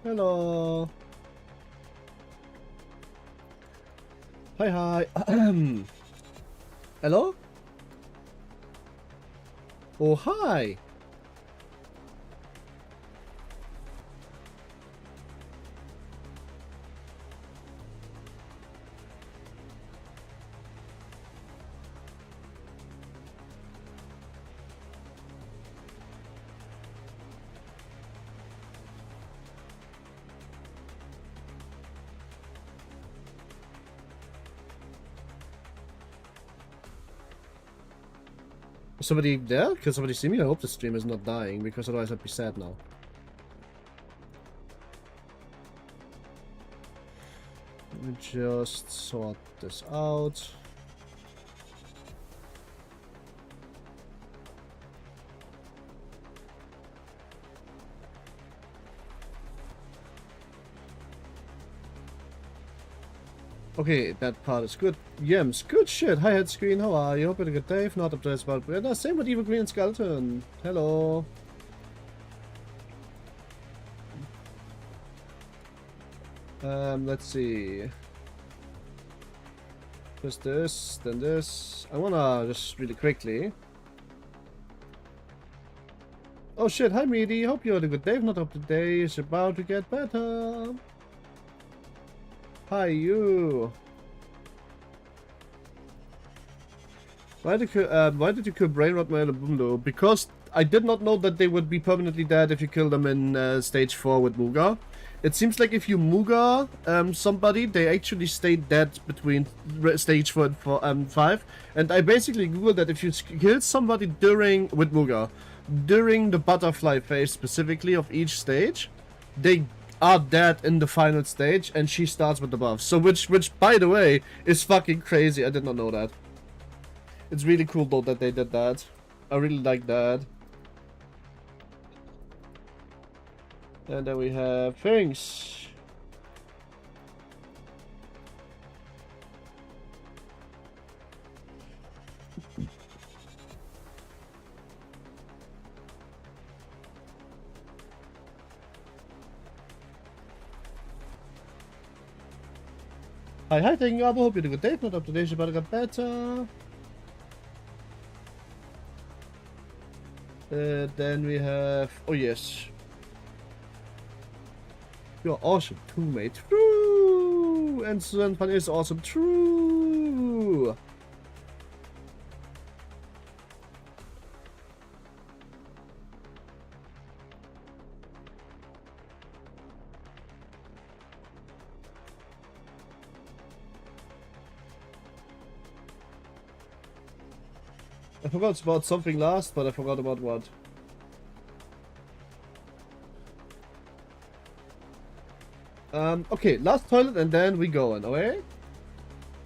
Hello. Hi, hi. Hello? Oh, hi. Is somebody there? Can somebody see me? I hope the stream is not dying, because otherwise I'd be sad now. Let me just sort this out. Okay, that part is good. Yems, good shit. Hi, head screen. How are you? Hope you had a good day. If not, updates about Brenna. Same with Evil Green Skeleton. Hello. Let's see. Just this, then this. I wanna just really quickly. Oh shit, hi Meaty. Hope you had a good day. If not, up today is about to get better. Hi, you. Why did you kill Brainrot Mail and Boomdo? Because I did not know that they would be permanently dead if you kill them in stage 4 with Muga. It seems like if you Muga somebody, they actually stay dead between stage 4 and 5. And I basically googled that if you kill somebody during the butterfly phase specifically of each stage, they are dead in the final stage, and she starts with the buff. So which by the way is fucking crazy. I did not know that. It's really cool though that they did that. I really like that. And then we have things. Hi, thank you, Abo. Hope you had a good day. Not up to date, but I got better. Then we have. Oh, yes. You're awesome too, mate. True! And Sven is awesome. True! I forgot about something last, but I forgot about what. Okay, last toilet and then we going, okay?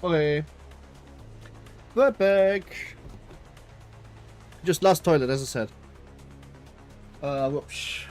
Okay. We're back. Just last toilet, as I said. Whoops.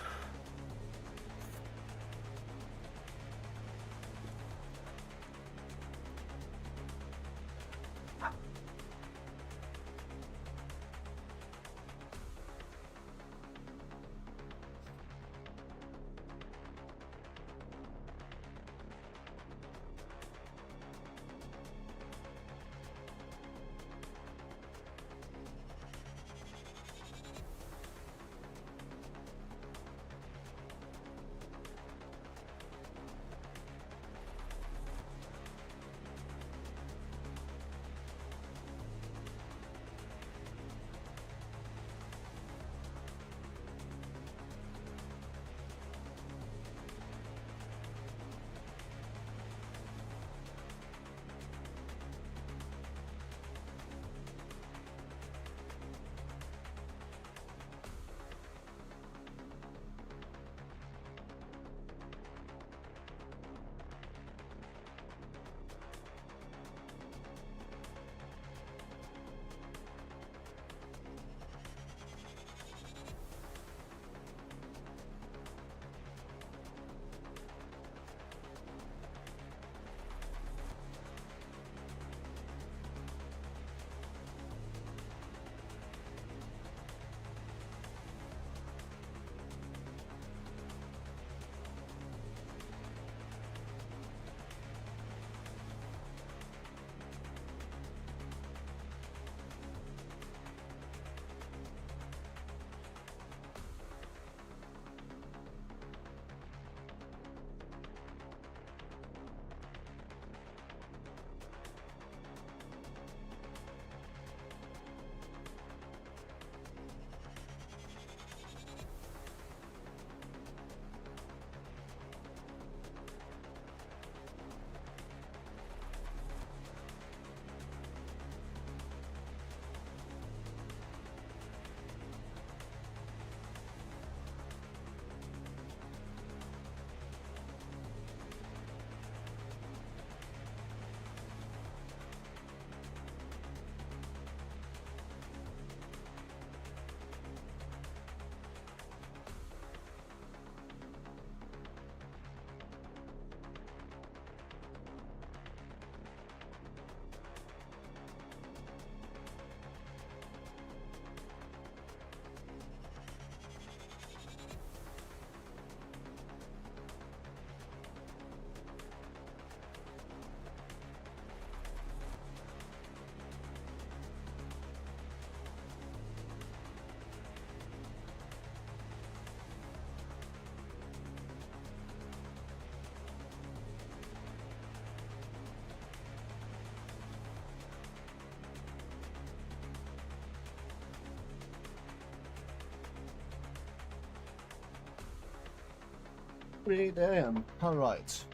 3 a.m. Alright.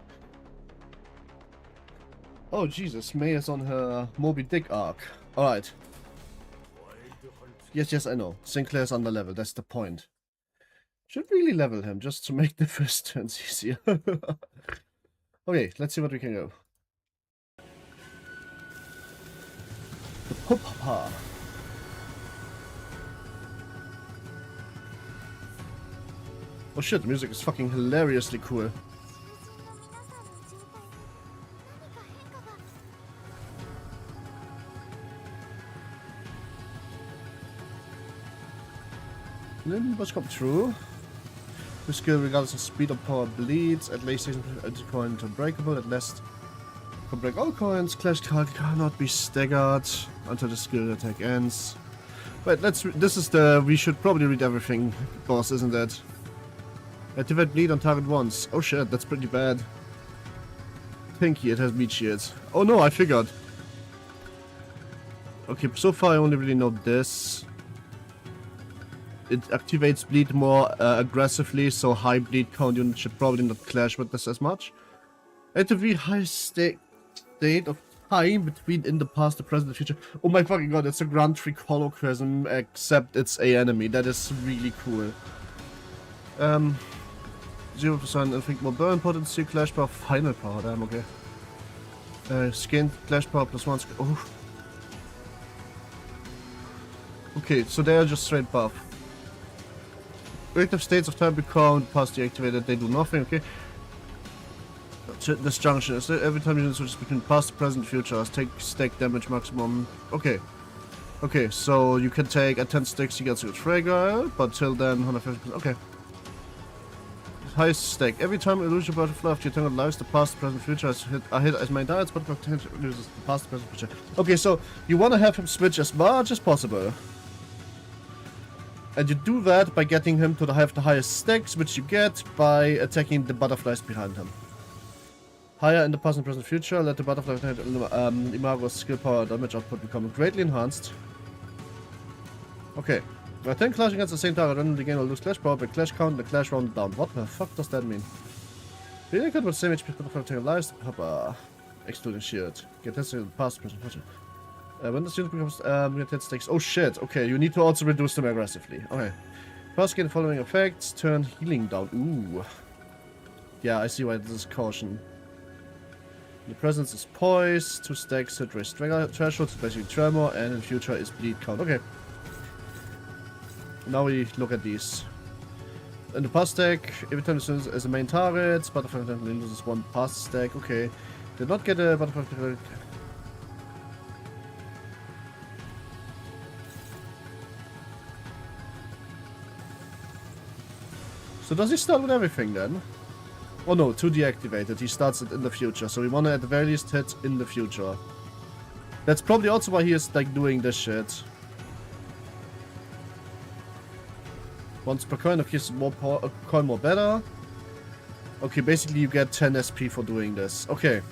Oh Jesus, May is on her Moby Dick arc. Alright. Yes, I know. Sinclair's under level, that's the point. Should really level him just to make the first turns easier. Okay, let's see what we can go. The Papa. Oh shit, the music is fucking hilariously cool. Limbus come true. The skill regardless of speed or power bleeds. At least it's coin to unbreakable. At least can break all coins. Clash card cannot be staggered until the skill attack ends. Wait, this is the we should probably read everything boss, isn't it? Activate bleed on target once. Oh shit, that's pretty bad. Pinky, it has meat shields. Oh no, I figured. Okay, so far I only really know this. It activates bleed more aggressively, so high bleed count units should probably not clash with this as much. At a very high state of time between in the past, the present, the future. Oh my fucking god, it's a Grand Trick Holocrism, except it's a enemy. That is really cool. 0% inflict more burn potency, clash power, final power, damn, okay. Skin, clash power plus 1. Oh. Okay, so they are just straight buff. Reactive states of time become past deactivated, they do nothing, okay. Disjunction is every time you switch between past, present, future, take stack damage maximum. Okay. Okay, so you can take at 10 sticks you get to fragile, but till then 150%. Okay. Highest stake. Every time illusion butterfly of your tangled lives, the past, present, future are hit as main targets, but uses the past, present, future. Okay, so you want to have him switch as much as possible. And you do that by getting him to have the highest stacks, which you get by attacking the butterflies behind him. Higher in the past and present future, let the butterfly Imago's skill power damage output become greatly enhanced. Okay. When 10 clash against the same target, randomly gain or lose clash power, but clash count, the clash round down. What the fuck does that mean? Really good with same HP butterfly taking lives, Papa. Excluding shield. Get tested in the past, present, future. When this unit becomes get hit stakes. Oh shit, okay, you need to also reduce them aggressively. Okay. First gain the following effects, turn healing down. Ooh. Yeah, I see why this is caution. The presence is poise, 2 stacks hit raise threshold, basically tremor, and in future is bleed count. Okay. Now we look at these. In the past stack, every time this is a main target, butterfly loses 1 past stack. Okay. Did not get a butterfly. So does he start with everything then? Oh no, to deactivate it. He starts it in the future. So we want to at the very least hit in the future. That's probably also why he is like doing this shit. Once per coin, of course, more coin, more better. Okay, basically you get 10 SP for doing this. Okay.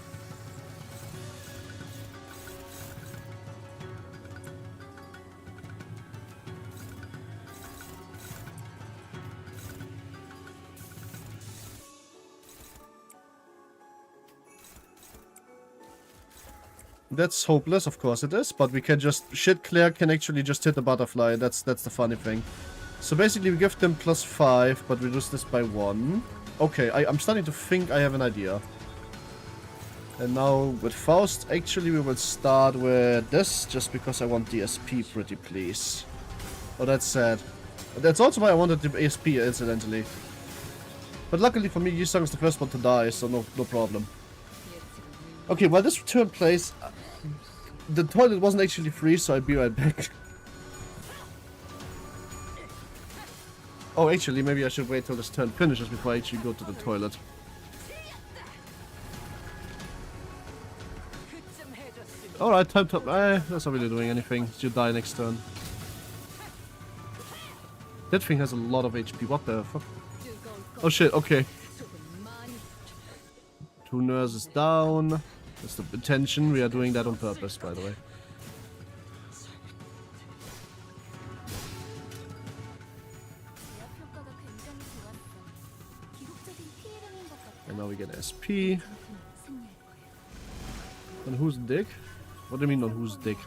That's hopeless, of course it is, but we can just... Claire can actually just hit the butterfly, that's the funny thing. So basically we give them +5, but reduce this by 1. Okay, I'm starting to think I have an idea. And now with Faust, actually we will start with this, just because I want the SP, pretty please. Oh, that's sad. That's also why I wanted the SP, incidentally. But luckily for me, Yisang is the first one to die, so no problem. Okay, while this turn plays, the toilet wasn't actually free, so I'll be right back. Oh, actually, maybe I should wait till this turn finishes before I actually go to the toilet. Alright, time to... that's not really doing anything. You die next turn. That thing has a lot of HP. What the fuck? Oh shit, okay. 2 nurses down. That's the intention. We are doing that on purpose, by the way. now we get SP. On whose dick? What do you mean on whose dick?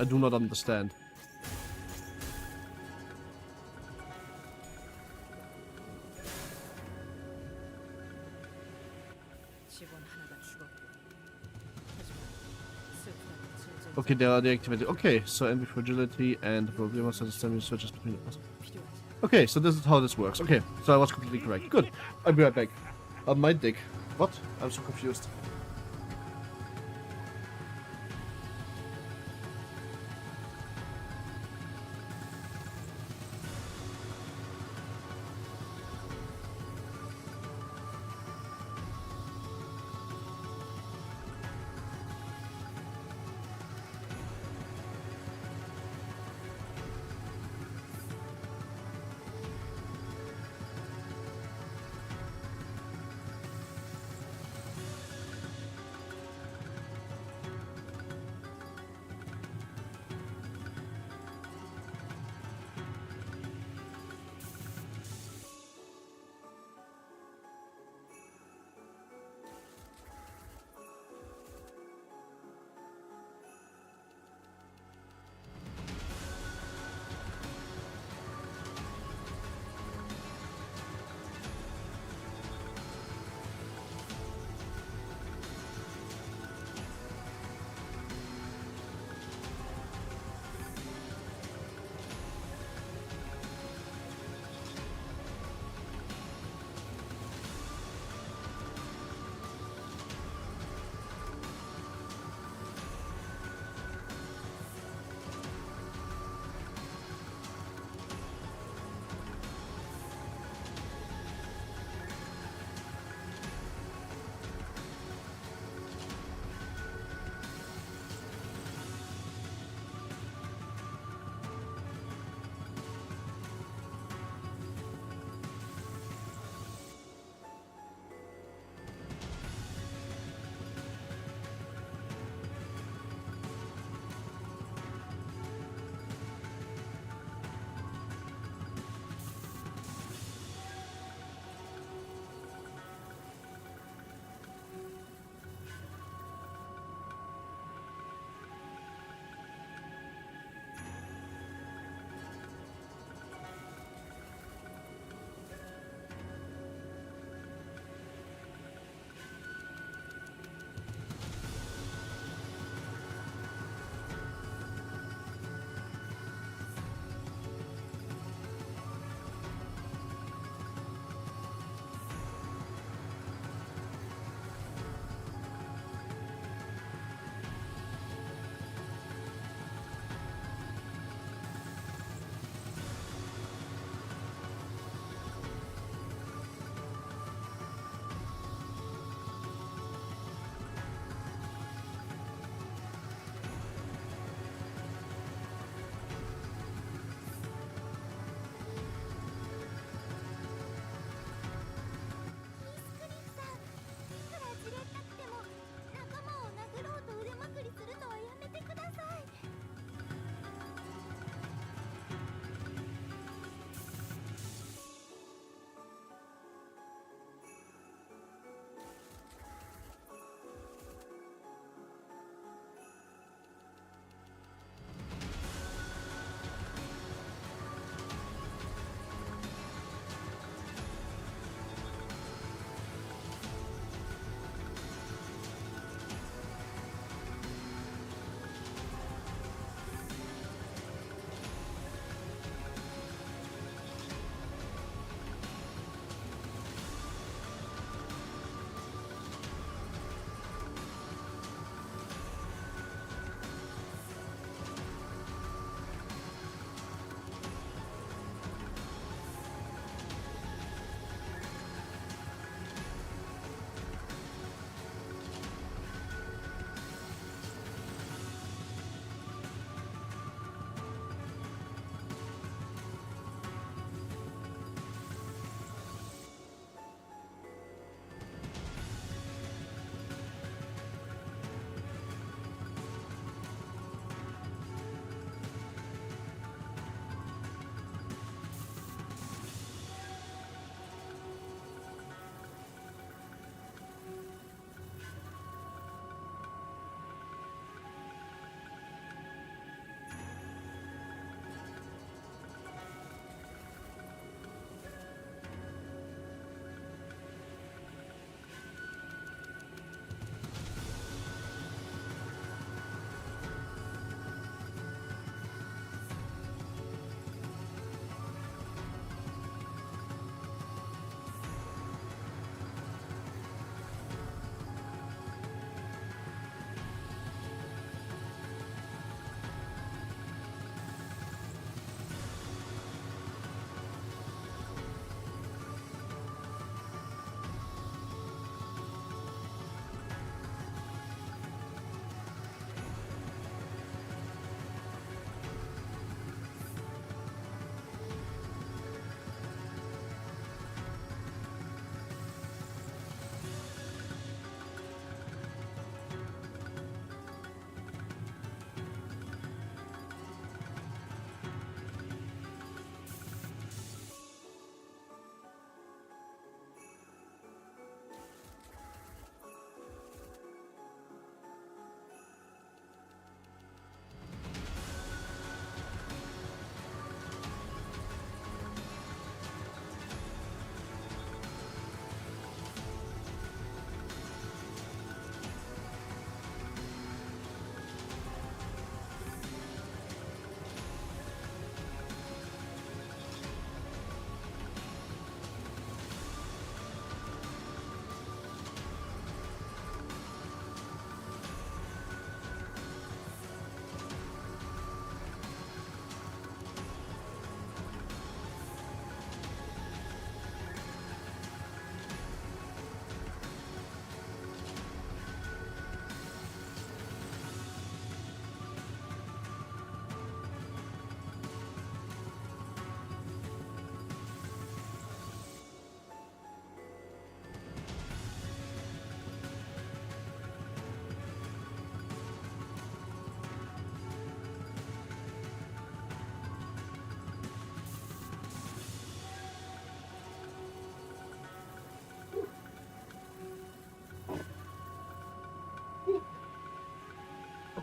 I do not understand. Okay, they are deactivated. Okay, so envy fragility and probably must understand switches between the. Okay, so this is how this works. Okay, so I was completely correct. Good. I'll be right back. My dick. What? I'm so confused.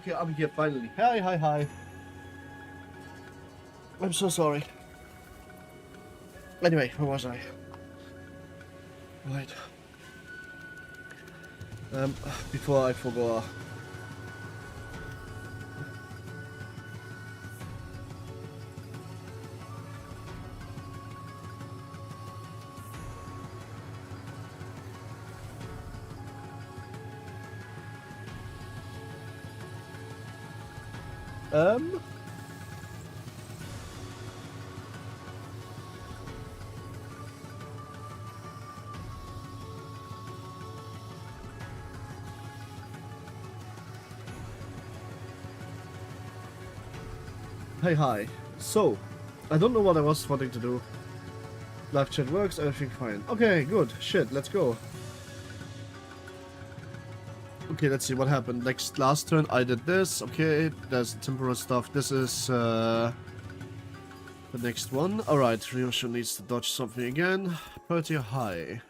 Okay, I'm here finally. Hi, hi, hi. I'm so sorry. Anyway, where was I? Right. Before I forgot. Hey, hi. So, I don't know what I was wanting to do. Live chat works, everything fine. Okay, good. Shit, let's go. Okay, let's see what happened. Last turn I did this. Okay, there's temporal stuff. This is the next one. Alright, Vshojo needs to dodge something again. Pretty high.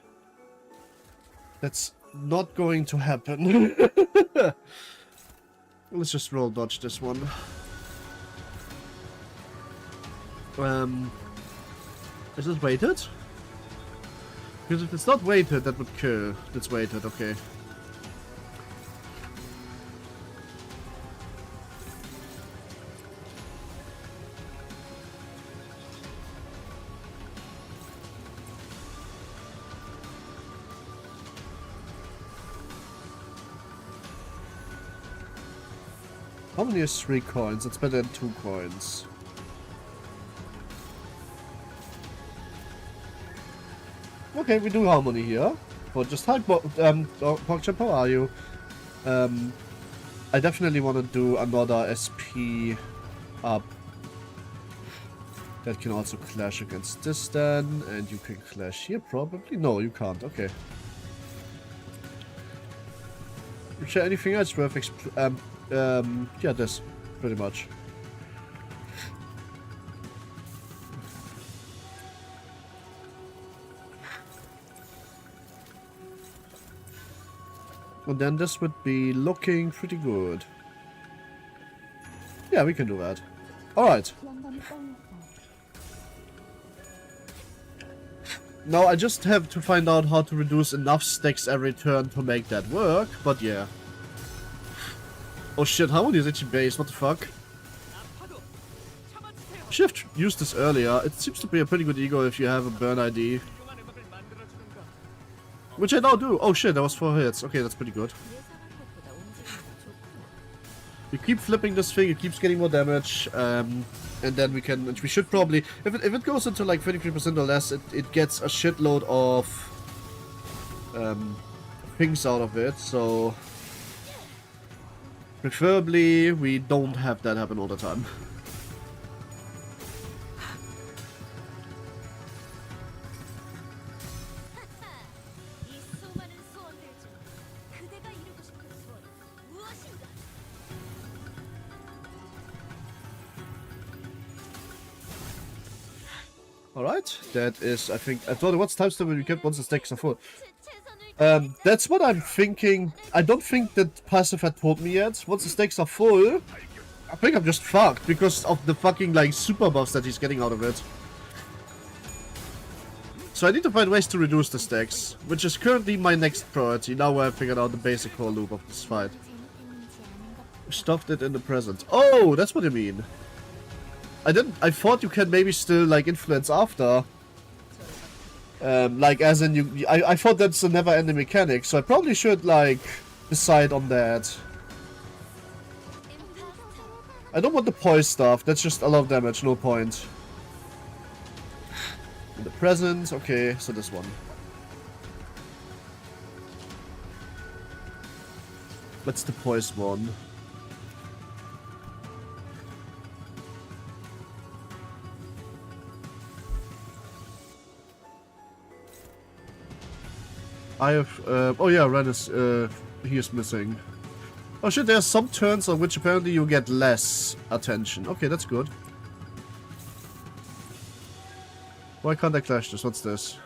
That's not going to happen. Let's just roll dodge this one. Is it weighted? Because if it's not weighted, that would kill. It's weighted, okay. How many is 3 coins? It's better than 2 coins. Okay, we do harmony here. But just hi, PogChamp, how are you? I definitely want to do another SP up. That can also clash against this then. And you can clash here probably? No, you can't. Okay. Is there anything else worth yeah, this. Pretty much. And then this would be looking pretty good. Yeah, we can do that. Alright. Now I just have to find out how to reduce enough stacks every turn to make that work, but yeah. Oh shit, harmony is actually base, what the fuck? Should have used this earlier. It seems to be a pretty good ego if you have a burn ID. Which I now do. Oh shit, that was 4 hits. Okay, that's pretty good. We keep flipping this thing, it keeps getting more damage. And then we should probably... If it goes into like 33% or less, it gets a shitload of things out of it, so... Preferably, we don't have that happen all the time. Alright, that is, I think, I thought what's time step when we kept once the stacks are full. That's what I'm thinking. I don't think that passive had told me yet. Once the stakes are full, I think I'm just fucked because of the fucking, like, super buffs that he's getting out of it. So I need to find ways to reduce the stacks, which is currently my next priority, now I figured out the basic core loop of this fight. Stuffed it in the present. Oh, that's what you mean. I thought you can maybe still, like, influence after. Like, as in, I thought that's a never-ending mechanic, so I probably should, like, decide on that. I don't want the poise stuff, that's just a lot of damage, no point. In the present, okay, so this one. That's the poise one. I have, oh yeah, Ren is, he is missing. Oh shit, there's some turns on which apparently you get less attention. Okay, that's good. Why can't I clash this? What's this?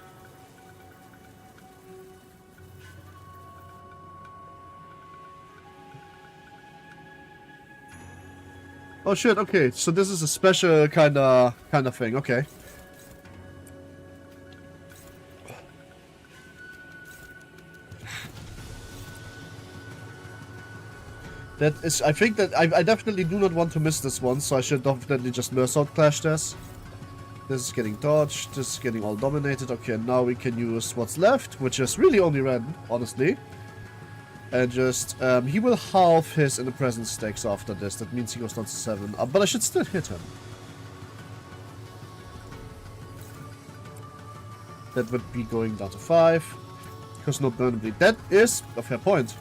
Oh shit, okay. So this is a special kind of thing. Okay. That is, I think that I definitely do not want to miss this one, so I should definitely just nurse out clash this. This is getting dodged, this is getting all dominated. Okay, now we can use what's left, which is really only red, honestly. And just, he will halve his in the present stacks after this. That means he goes down to 7. But I should still hit him. That would be going down to 5. Because no burn bleed. That is a fair point.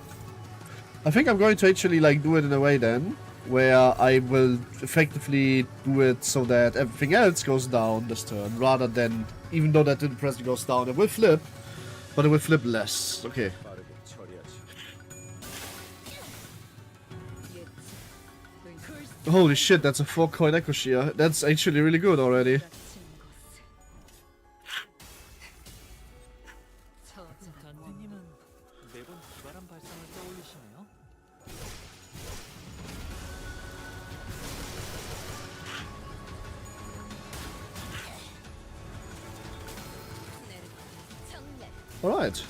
I think I'm going to actually like do it in a way then, where I will effectively do it so that everything else goes down this turn, rather than, even though that didn't presently goes down, it will flip, but it will flip less. Okay. Holy shit, that's a 4-coin Echo Shear. That's actually really good already. Alright.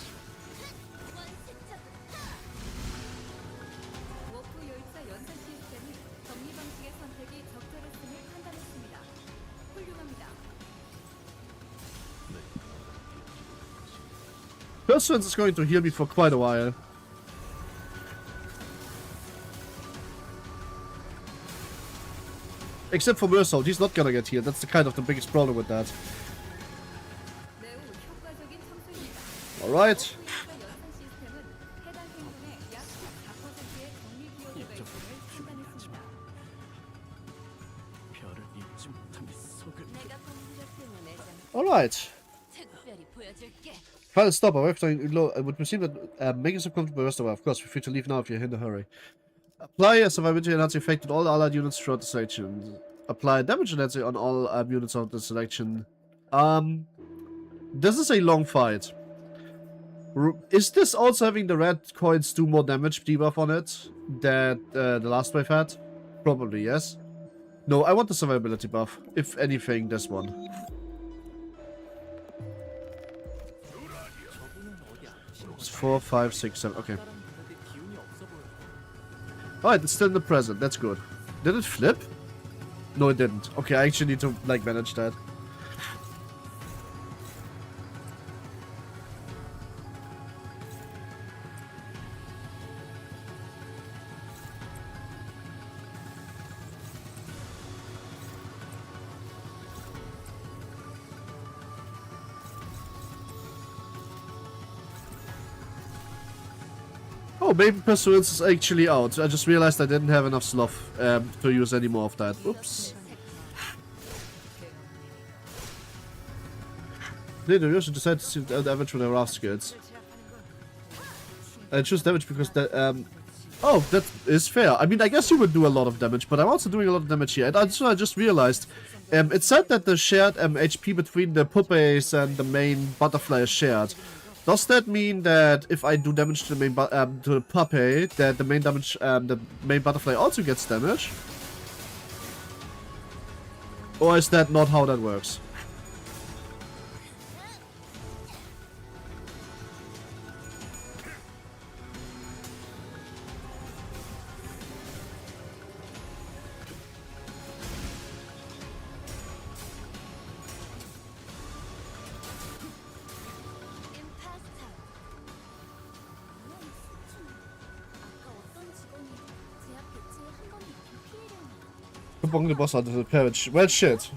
Pursuance is going to heal me for quite a while. Except for Mersault, he's not gonna get healed. That's the kind of the biggest problem with that. Alright. Alright. Final stop. It would seem that making some comfortable rest of course, feel free to leave now if you're in a hurry. Apply a survivability enhancing effect on all allied units throughout the selection. Apply damage enhancing on all units of the selection. This is a long fight. Is this also having the red coins do more damage debuff on it that the last wave had? Probably, yes. No, I want the survivability buff. If anything, this one. It's 4, 5, 6, 7. Okay. Alright, it's still in the present. That's good. Did it flip? No, it didn't. Okay, I actually need to, like, manage that. Oh, maybe Pursuance is actually out. I just realized I didn't have enough sloth to use any more of that. Oops. Later, you should decide to see the damage with the raft skills. I choose damage because that, oh, that is fair. I mean, I guess you would do a lot of damage, but I'm also doing a lot of damage here. And I just realized, it said that the shared HP between the puppies and the main butterfly is shared. Does that mean that if I do damage to the main to the puppy, that the main butterfly also gets damage? Or is that not how that works? The boss out of the page. Well, shit.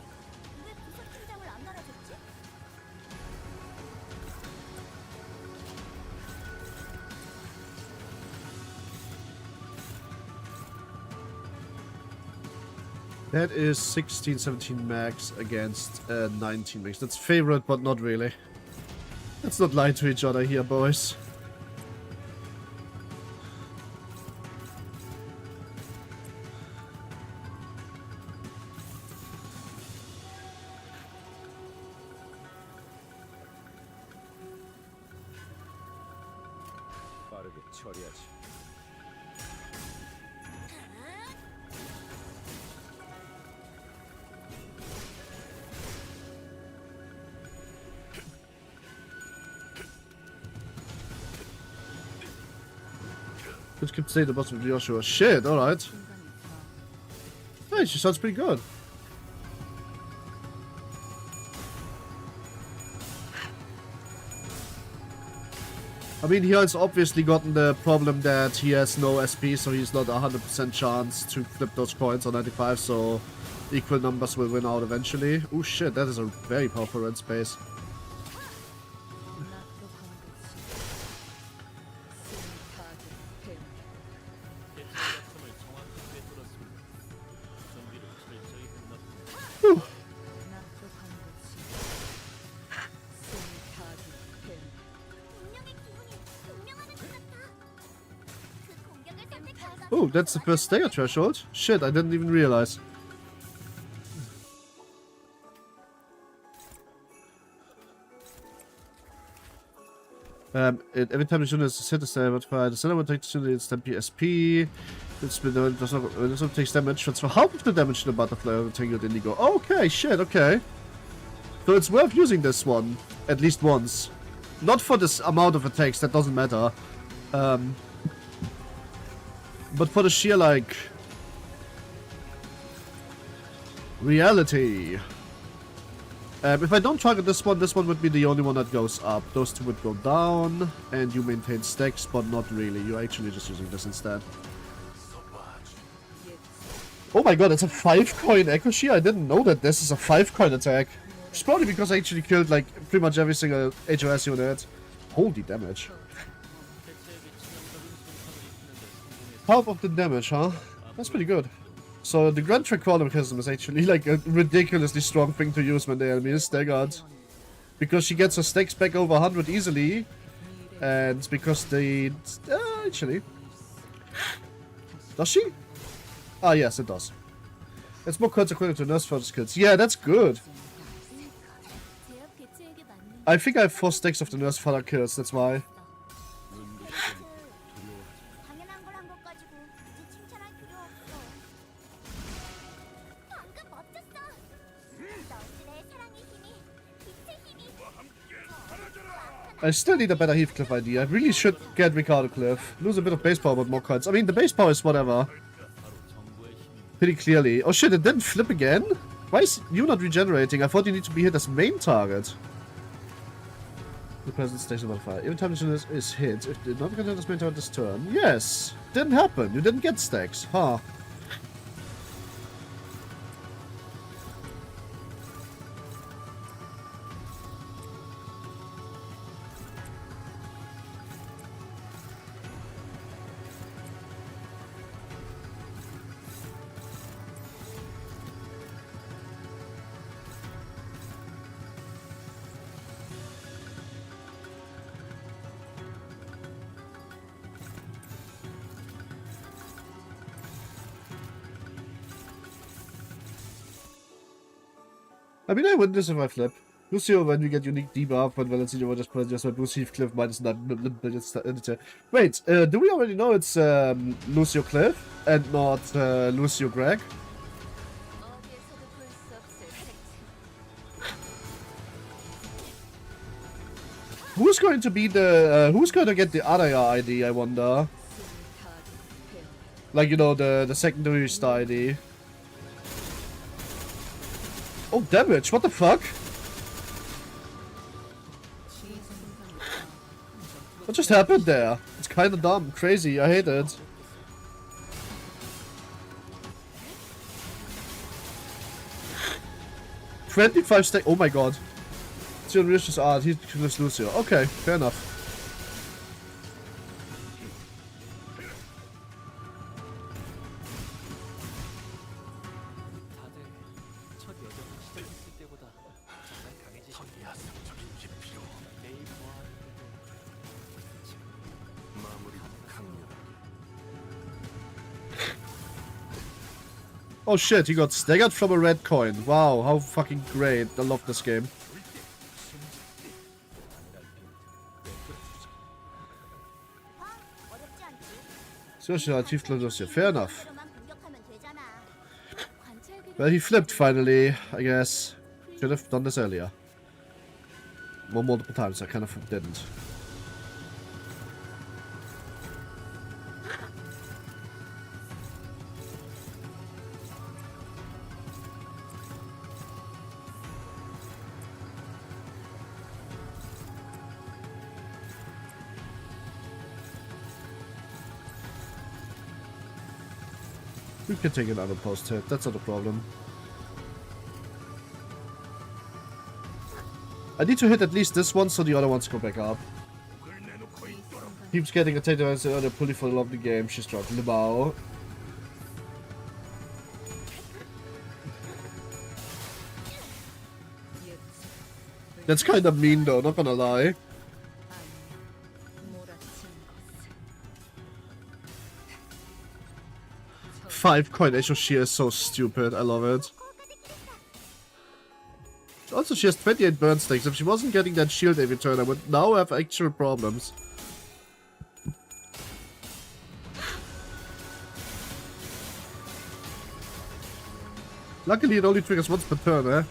That is 16, 17 max against 19 max. That's favorite, but not really. Let's not lie to each other here, boys. Which could say the boss of Vshojo. Shit, alright. Hey, she sounds pretty good. I mean, he has obviously gotten the problem that he has no SP, so he's not 100% chance to flip those coins on 95, so equal numbers will win out eventually. Oh shit, that is a very powerful red space. Oh, that's the first stagger threshold? Shit, I didn't even realize. Every time the student is hit, the center will take the student instant PSP. It does not take damage. Transfer half of the damage to the butterfly or the indigo. Okay, shit, okay. So it's worth using this one, at least once. Not for this amount of attacks, that doesn't matter. But for the sheer, like, reality. If I don't target this one would be the only one that goes up. Those two would go down, and you maintain stacks, but not really. You're actually just using this instead. Oh my god, it's a 5-coin Echo Shear? I didn't know that this is a 5-coin attack. It's probably because I actually killed, like, pretty much every single HOS unit. Holy damage. Half of the damage, huh? That's pretty good. So the Grand Tranquility Mechanism is actually like a ridiculously strong thing to use when the enemy is staggered. Because she gets her stacks back over 100 easily. And because they... actually... Does she? Ah, yes, it does. It's more consequential to nurse for the skills. Yeah, that's good. I think I have 4 stacks of the nurse father kills, that's why. I still need a better Heathcliff ID. I really should get Ricardo Cliff. Lose a bit of base power, but more cards. I mean, the base power is whatever. Pretty clearly. Oh shit, it didn't flip again? Why is you not regenerating? I thought you need to be hit as main target. The present station modifier. Every time the is hit, if did not contain as main target this turn. Yes! Didn't happen. You didn't get stacks. Huh. I mean, I win this if I flip. Lucio, when we get unique debuff, when Valentino will just put just my Bruce Heathcliff minus 9. Wait, do we already know it's Lucio Cliff and not Lucio Greg? Who's going to be the who's going to get the other ID, I wonder? Like, you know, the secondary star ID. Oh, damage! What the fuck? What just happened there? It's kinda dumb. Crazy. I hate it. $25 stack. Oh my god. It's your vicious art. He kills Lucio. Okay, fair enough. Oh shit, he got staggered from a red coin. Wow, how fucking great. I love this game. Fair enough. Well, he flipped finally, I guess. Should have done this earlier. More multiple times, I kind of didn't. We can take another post hit, that's not a problem. I need to hit at least this one so the other ones go back up. Keeps getting attacked as the other pulley for the love of the game. She's dropped Libao. That's kind of mean though, not gonna lie. 5 coin Echo, she is so stupid, I love it. Also, she has 28 burn stacks. If she wasn't getting that shield every turn, I would now have actual problems. Luckily, it only triggers once per turn, eh?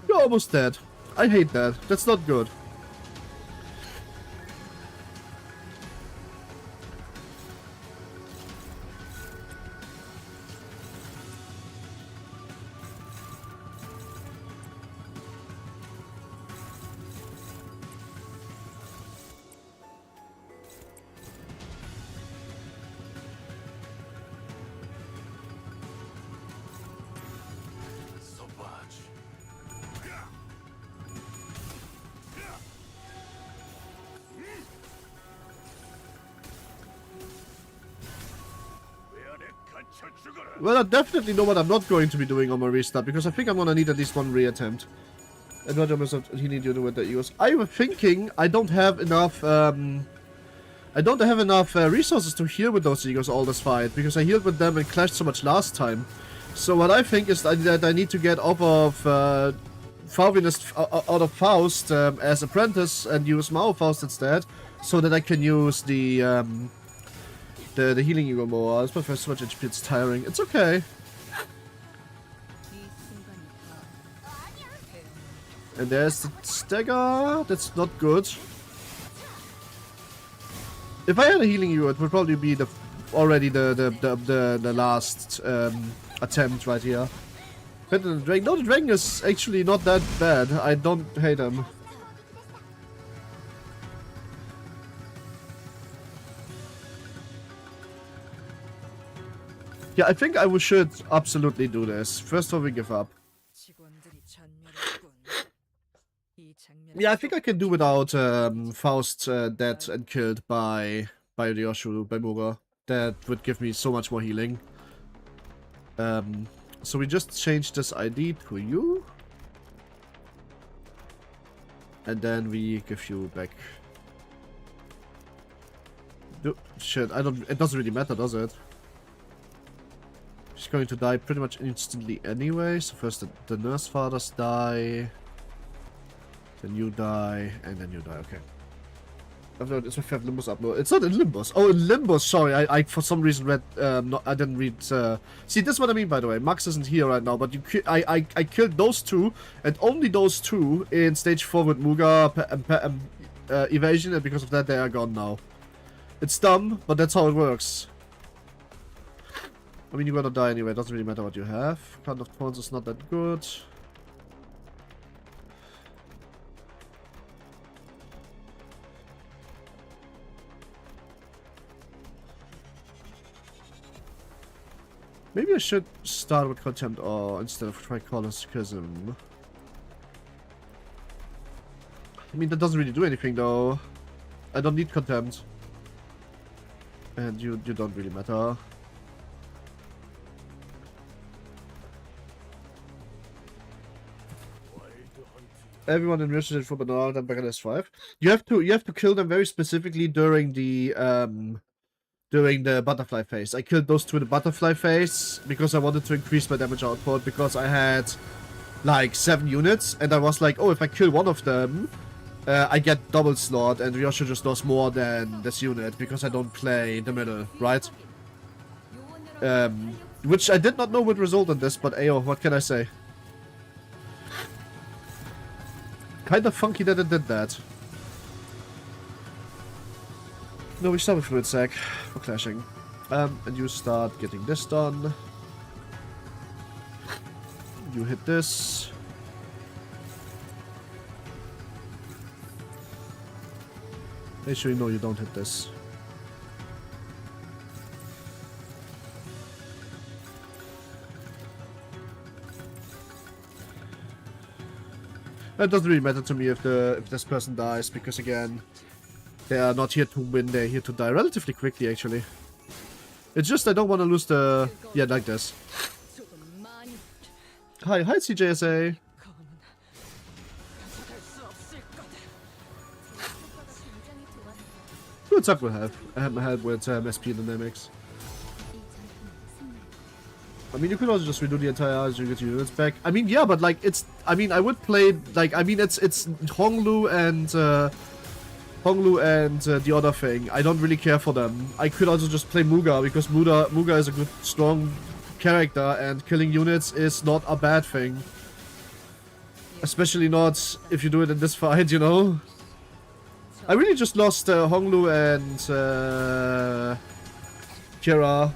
You're almost dead. I hate that. That's not good. Well, I definitely know what I'm not going to be doing on my restart, because I think I'm gonna need at least one reattempt. And what he need to do with the EOS. I was thinking I don't have enough resources to heal with those egos all this fight, because I healed with them and clashed so much last time. So what I think is that I need to get off of out of Faust as apprentice and use Mao Faust instead, so that I can use the healing ego more. It's my first so much HP, it's tiring. It's okay. And there's the stagger. That's not good. If I had a healing ego, it would probably be the last attempt right here. Better than the dragon. No, the dragon is actually not that bad. I don't hate him. Yeah, I think I should absolutely do this. First of all, we give up. Yeah, I think I can do without Faust dead and killed by Ryoshu, by Muga. That would give me so much more healing. So we just changed this ID to you. And then we give you back. Shit, it doesn't really matter, does it? She's going to die pretty much instantly anyway. So first the nurse fathers die. Then you die, and then you die, okay. It's my favorite Limbus upload. It's not in Limbus. Oh, in Limbus, sorry. I for some reason read, I didn't read, See, this is what I mean, by the way. Max isn't here right now, but I killed those two, and only those two in stage 4 with Muga evasion, and because of that they are gone now. It's dumb, but that's how it works. I mean, you're gonna die anyway, it doesn't really matter what you have. Count of Thorns is not that good. Maybe I should start with Contempt or instead of Tricolor Schism. I mean, that doesn't really do anything though. I don't need Contempt. And you don't really matter. Everyone in Vshojo for banana then back at S5. You have to kill them very specifically during the butterfly phase. I killed those two in the butterfly phase because I wanted to increase my damage output, because I had like 7 units and I was like, oh, if I kill one of them, I get double slot and Vshojo just does more than this unit because I don't play the middle, right? Which I did not know would result in this, but ayo, what can I say? kind of funky that it did that. No, we start with fluid sac for clashing. And you start getting this done. You hit this. Actually, no, you don't hit this. It doesn't really matter to me if this person dies, because again, they are not here to win, they're here to die relatively quickly, actually. It's just I don't want to lose the... Yeah, like this. Hi CJSA. Good stuff will have. I have my help with SP dynamics. I mean, you could also just redo the entire arc and get your units back. I mean, yeah, but like, it's... I mean, I would play... Like, I mean, it's Honglu and... the other thing. I don't really care for them. I could also just play Muga, because Muga is a good, strong character, and killing units is not a bad thing. Especially not if you do it in this fight, you know? I really just lost Honglu and Kira.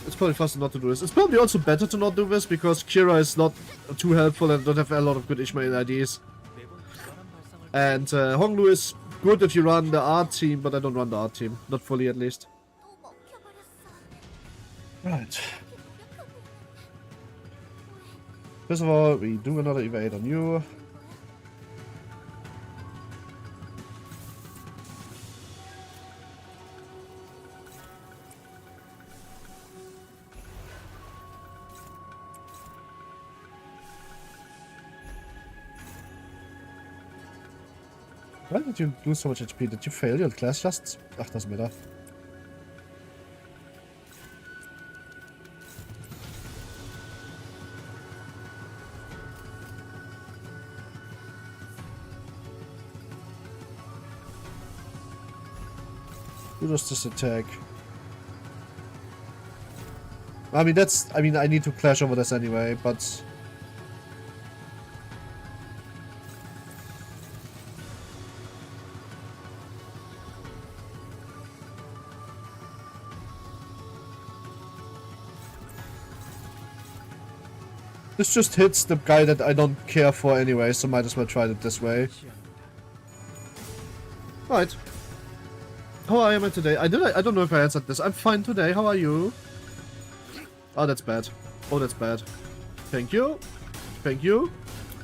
It's probably faster not to do this. It's probably also better to not do this, because Kira is not too helpful and don't have a lot of good Ishmael IDs. And Honglu is good if you run the art team, but I don't run the art team. Not fully, at least. Right. First of all, we do another evade on you. Why did you lose so much HP? Did you fail your class just? Ach, doesn't matter. Who does this attack? I mean, that's... I mean, I need to clash over this anyway, but... This just hits the guy that I don't care for anyway, so might as well try it this way. Right. How am I today? I don't know if I answered this. I'm fine today. How are you? Oh, that's bad. Oh, that's bad. Thank you. Thank you.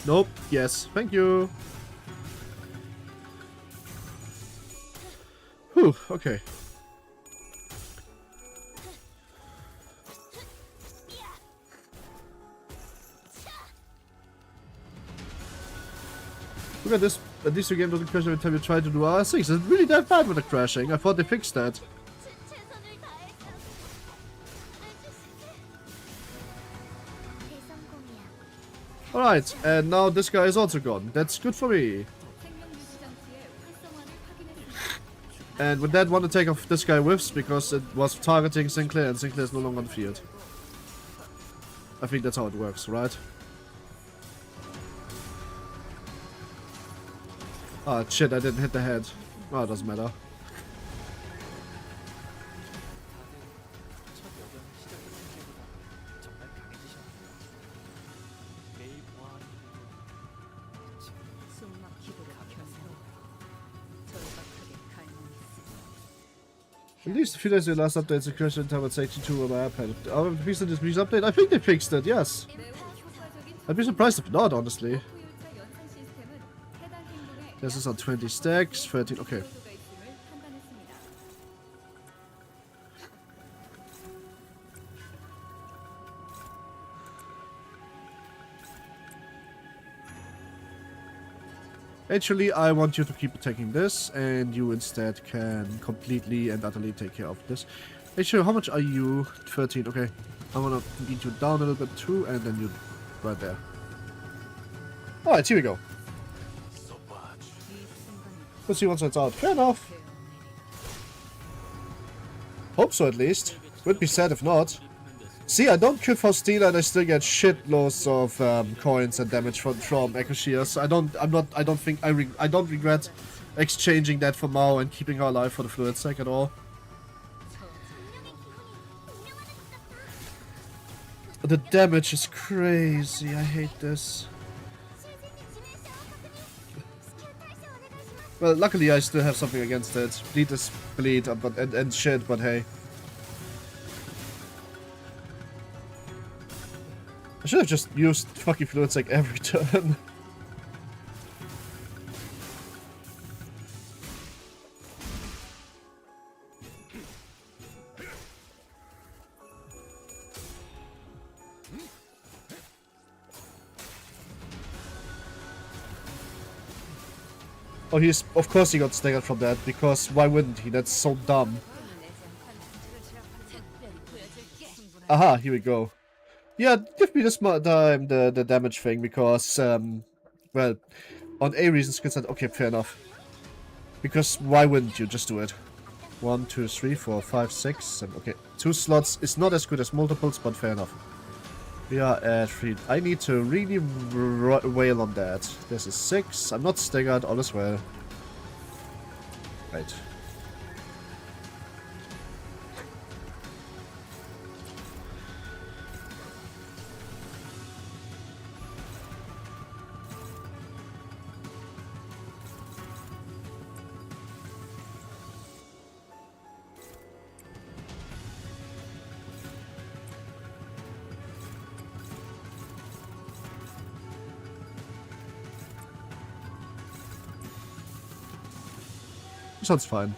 Nope. Yes. Thank you. Whew. Okay. Look at this. At least your game doesn't crash every time you try to do R6. Is it really that bad with the crashing? I thought they fixed that. Alright, and now this guy is also gone. That's good for me. And with that, one attack of this guy whiffs because it was targeting Sinclair, and Sinclair is no longer on the field. I think that's how it works, right? Oh shit, I didn't hit the head. Oh, it doesn't matter. At least a few days ago, last update, the crash in time at section 2 on my iPad. Oh, they fixed this previous update? I think they fixed it, yes. I'd be surprised if not, honestly. This is on 20 stacks, 13, okay. Actually, I want you to keep attacking this, and you instead can completely and utterly take care of this. Actually, how much are you? 13, okay. I want to beat you down a little bit too, and then you right there. Alright, here we go. Let's see once it's out. Fair enough. Hope so, at least. Would be sad if not. See, I don't kill for steal and I still get shitloads of coins and damage from Echo Shears. I don't regret exchanging that for Mao and keeping her alive for the fluid sec at all. The damage is crazy. I hate this. Well, luckily I still have something against it. Bleed is bleed, but and shit. But hey, I should have just used fucking fluid sec every turn. Oh, of course he got staggered from that, because why wouldn't he? That's so dumb. Aha, here we go. Yeah, give me this time the damage thing, because, well, on A reasons, okay, fair enough. Because why wouldn't you just do it? 1, 2, 3, 4, 5, 6, 7, okay. 2 slots is not as good as multiples, but fair enough. We are at 3. I need to really wail on that. This is 6. I'm not staggered, all is well. Right. Sounds fine.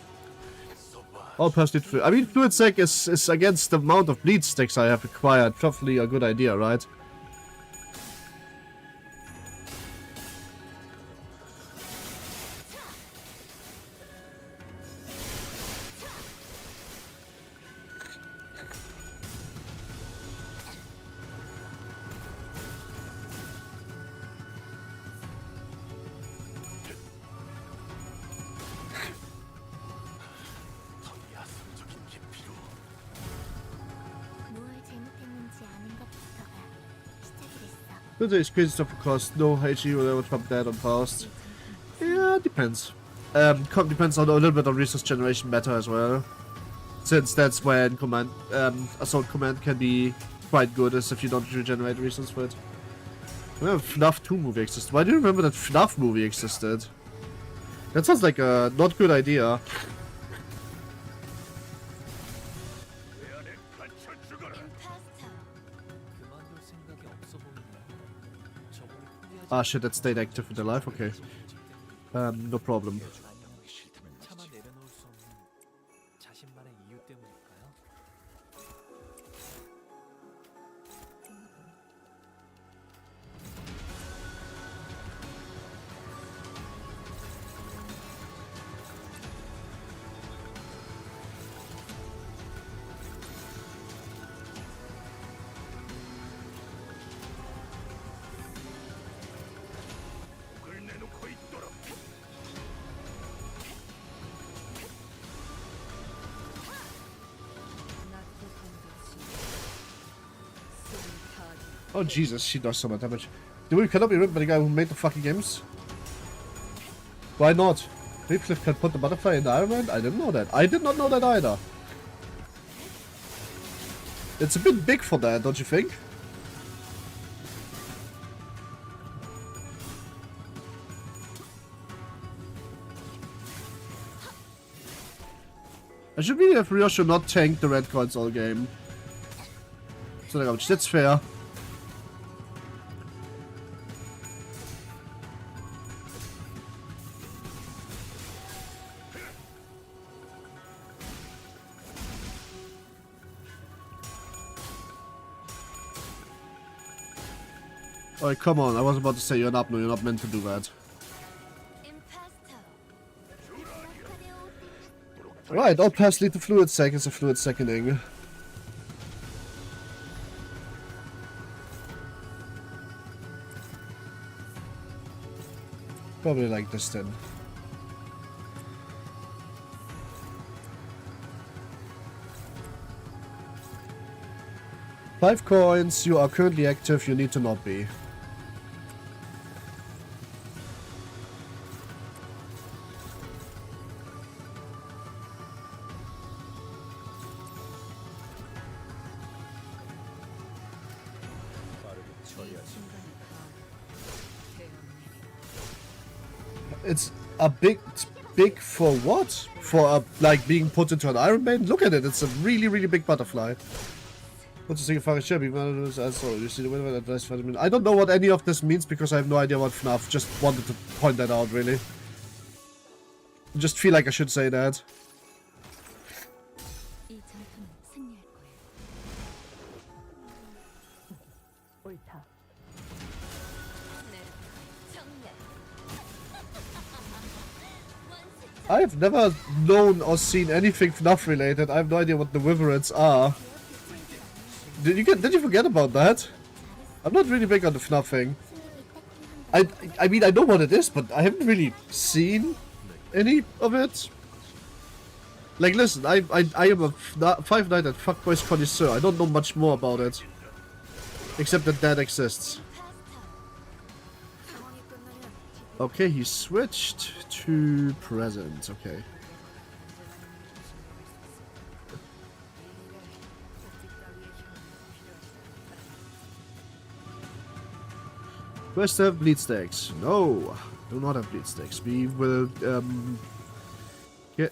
All personally fluid. I mean, fluid sec is against the amount of bleed sticks I have acquired. Probably a good idea, right? It's crazy stuff, of course. No HE will ever trump that on past. Yeah, depends. Depends on a little bit on resource generation meta as well. Since that's when assault command can be quite good, as if you don't regenerate resource for it. Well, FNAF 2 movie existed. Why do you remember that FNAF movie existed? That sounds like a not good idea. Ah shit, that stayed active with the life, okay. No problem. Oh Jesus, she does so much damage. The we cannot be ripped by the guy who made the fucking games. Why not? Ripcliffe can put the butterfly in the Iron Man? I didn't know that. I did not know that either. It's a bit big for that, don't you think? I should really have Vshojo not tanked the red coins all game. So that's fair. Oh, come on, I was about to say you're not meant to do that. Right, all paths lead to fluid sec is a fluid seconding. Probably like this then. 5 coins, you are currently active, you need to not be. It's a big for what? For like being put into an Iron Maiden? Look at it, it's a really, really big butterfly. What's the single fire ship? You see the window advice for the I don't know what any of this means because I have no idea what FNAF. Just wanted to point that out, really. Just feel like I should say that. I've never known or seen anything FNAF related. I have no idea what the Wyverns are. Did you forget about that? I'm not really big on the FNAF thing. I mean, I know what it is, but I haven't really seen any of it. Like, listen, I am a Five Nights at Fuckboys connoisseur. I don't know much more about it. Except that exists. Okay, he switched to present. Okay. First have bleed stakes. No, do not have bleed stakes. We will yeah,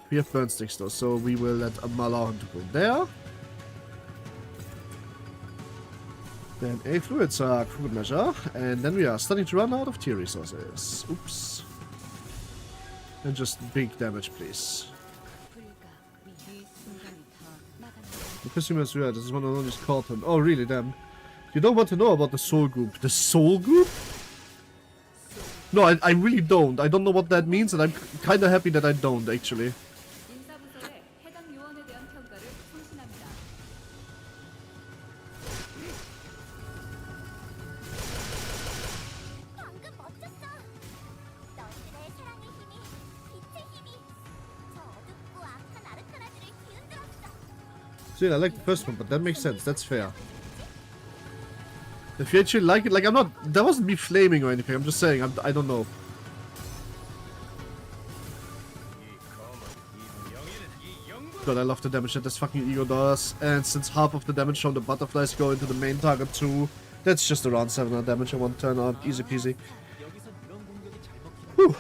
we have burn sticks though, so we will let Amala to go there. Then a fluid sac, fluid measure, and then we are starting to run out of tier resources. Oops. And just big damage, please. The consumers, yeah, this is one of the only Carlton. Oh, really? Damn. You don't want to know about the soul group. The soul group? No, I really don't. I don't know what that means, and I'm kind of happy that I don't, actually. See, I like the first one, but that makes sense. That's fair. If you actually like it, like, I'm not... That wasn't me flaming or anything. I'm just saying, I don't know. God, I love the damage that this fucking ego does. And since half of the damage from the butterflies go into the main target too, that's just around 700 damage in one turn out. Easy peasy. Whew.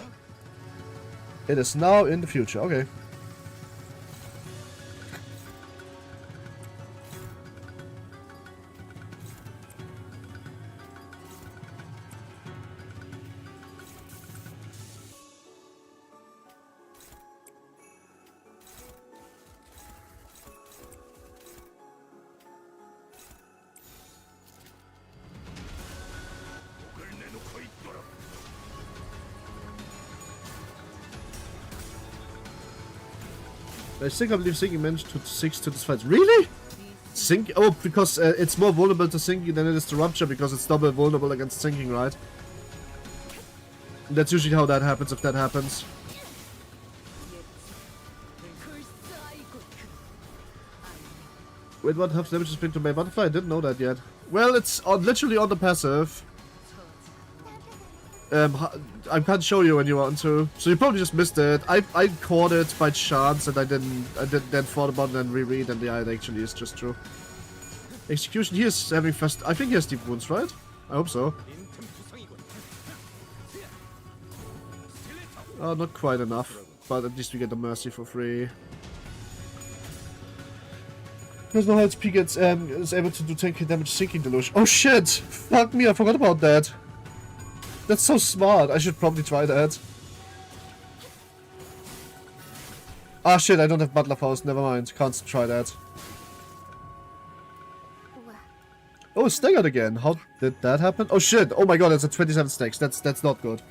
It is now in the future. Okay. I think I believe sinking managed to 6 to this fight. Really? Sink? Oh, because it's more vulnerable to sinking than it is to rupture because it's double vulnerable against sinking, right? That's usually how that happens, if that happens. Wait, what half damage has been to my butterfly? I didn't know that yet. Well, it's literally on the passive. I can't show you when you want to, so you probably just missed it. I caught it by chance, and I didn't then thought about it and reread, and yeah, it actually is just true. Execution, he is having fast. I think he has deep wounds, right? I hope so. Oh, not quite enough, but at least we get the mercy for free. There's no how HP gets is able to do 10k damage sinking delusion. Oh shit! Fuck me, I forgot about that. That's so smart. I should probably try that. Ah shit, I don't have Butler Faust. Never mind. Can't try that. Oh, staggered again. How did that happen? Oh shit. Oh my god, it's a 27 stacks. That's not good.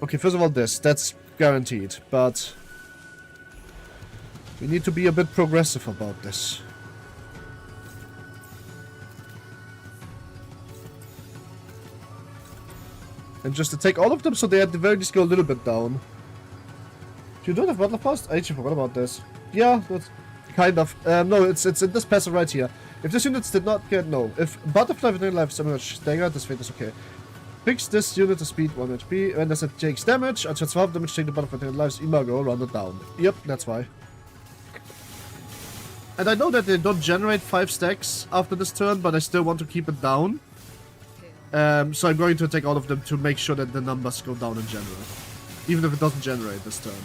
Okay, first of all this. That's guaranteed. But we need to be a bit progressive about this. And just to take all of them so they at the very least go a little bit down. You don't have Butler Faust? I actually forgot about this. Yeah, that's kind of. No, it's in this passive right here. If this unit did not get no. If butterfly with life so much dagger, this fate is okay. Fix this unit to speed 1 HP. When does it takes damage, I just half damage, take the butterfly with lives, imago, run it down. Yep, that's why. And I know that they don't generate 5 stacks after this turn, but I still want to keep it down. So I'm going to take all of them to make sure that the numbers go down in general. Even if it doesn't generate this turn.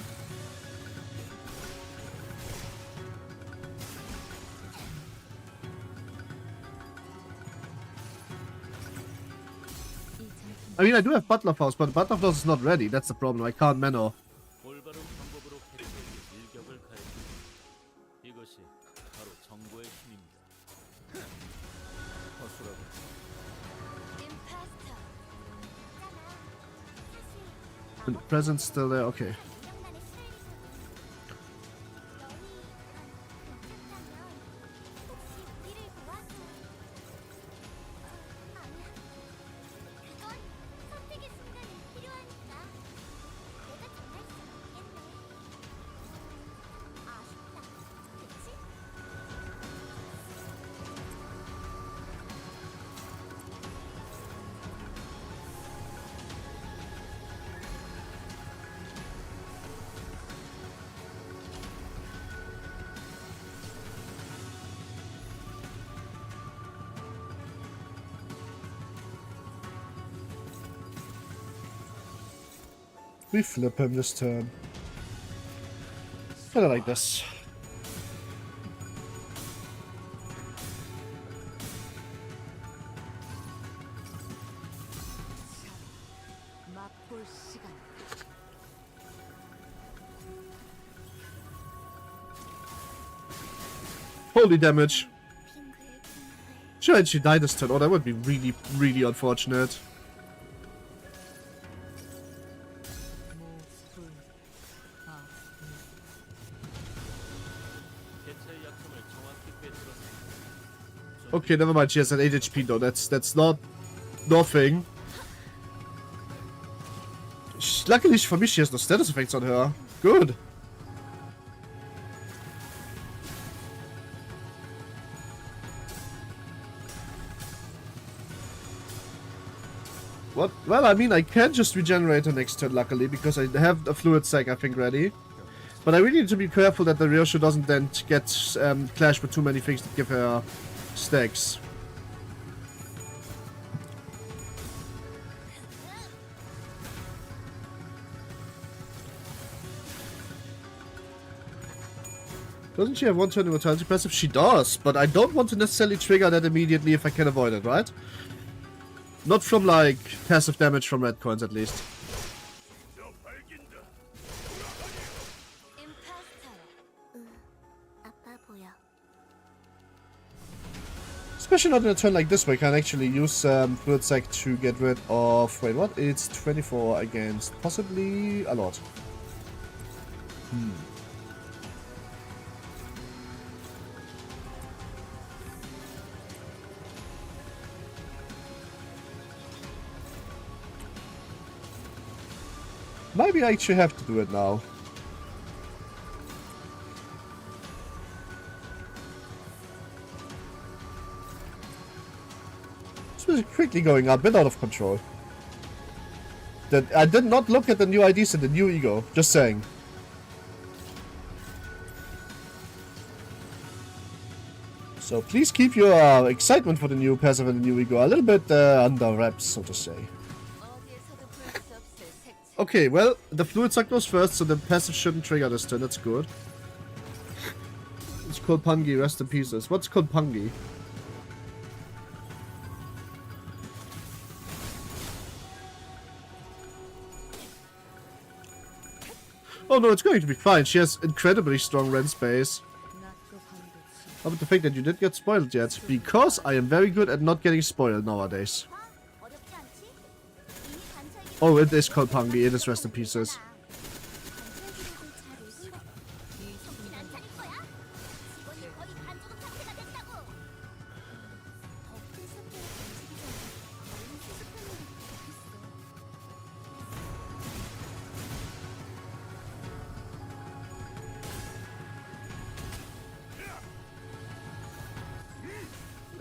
I mean, I do have Butler Faust, but Butler Faust is not ready. That's the problem. I can't mana. And the present's still there. Okay. We flip him this turn. Kinda like this. Holy damage. Should she die this turn? Oh, that would be really, really unfortunate. Okay, never mind. She has an 8 HP though. That's not nothing. Luckily for me, she has no status effects on her. Good. What? Well, I mean, I can just regenerate her next turn, luckily, because I have a fluid sac, I think, ready. But I really need to be careful that the Vshojo doesn't then get clashed with too many things that give her stacks. Doesn't she have one turn immortality passive? She does, but I don't want to necessarily trigger that immediately if I can avoid it, right? Not from, like, passive damage from red coins, at least. Especially not in a turn like this where I can actually use Fluid Sac to get rid of... Wait, what? It's 24 against possibly a lot. Maybe I actually have to do it now. This was quickly going a bit out of control. I did not look at the new IDs and the new ego. Just saying. So please keep your excitement for the new passive and the new ego a little bit under wraps, so to say. Okay, well, the fluid suck goes first, so the passive shouldn't trigger this turn. That's good. It's called Pungi, rest in pieces. What's called Pungi? Oh no, it's going to be fine. She has incredibly strong rend space. How about the fact that you did get spoiled yet? Because I am very good at not getting spoiled nowadays. Oh, it is called Pungi. It is rest in pieces.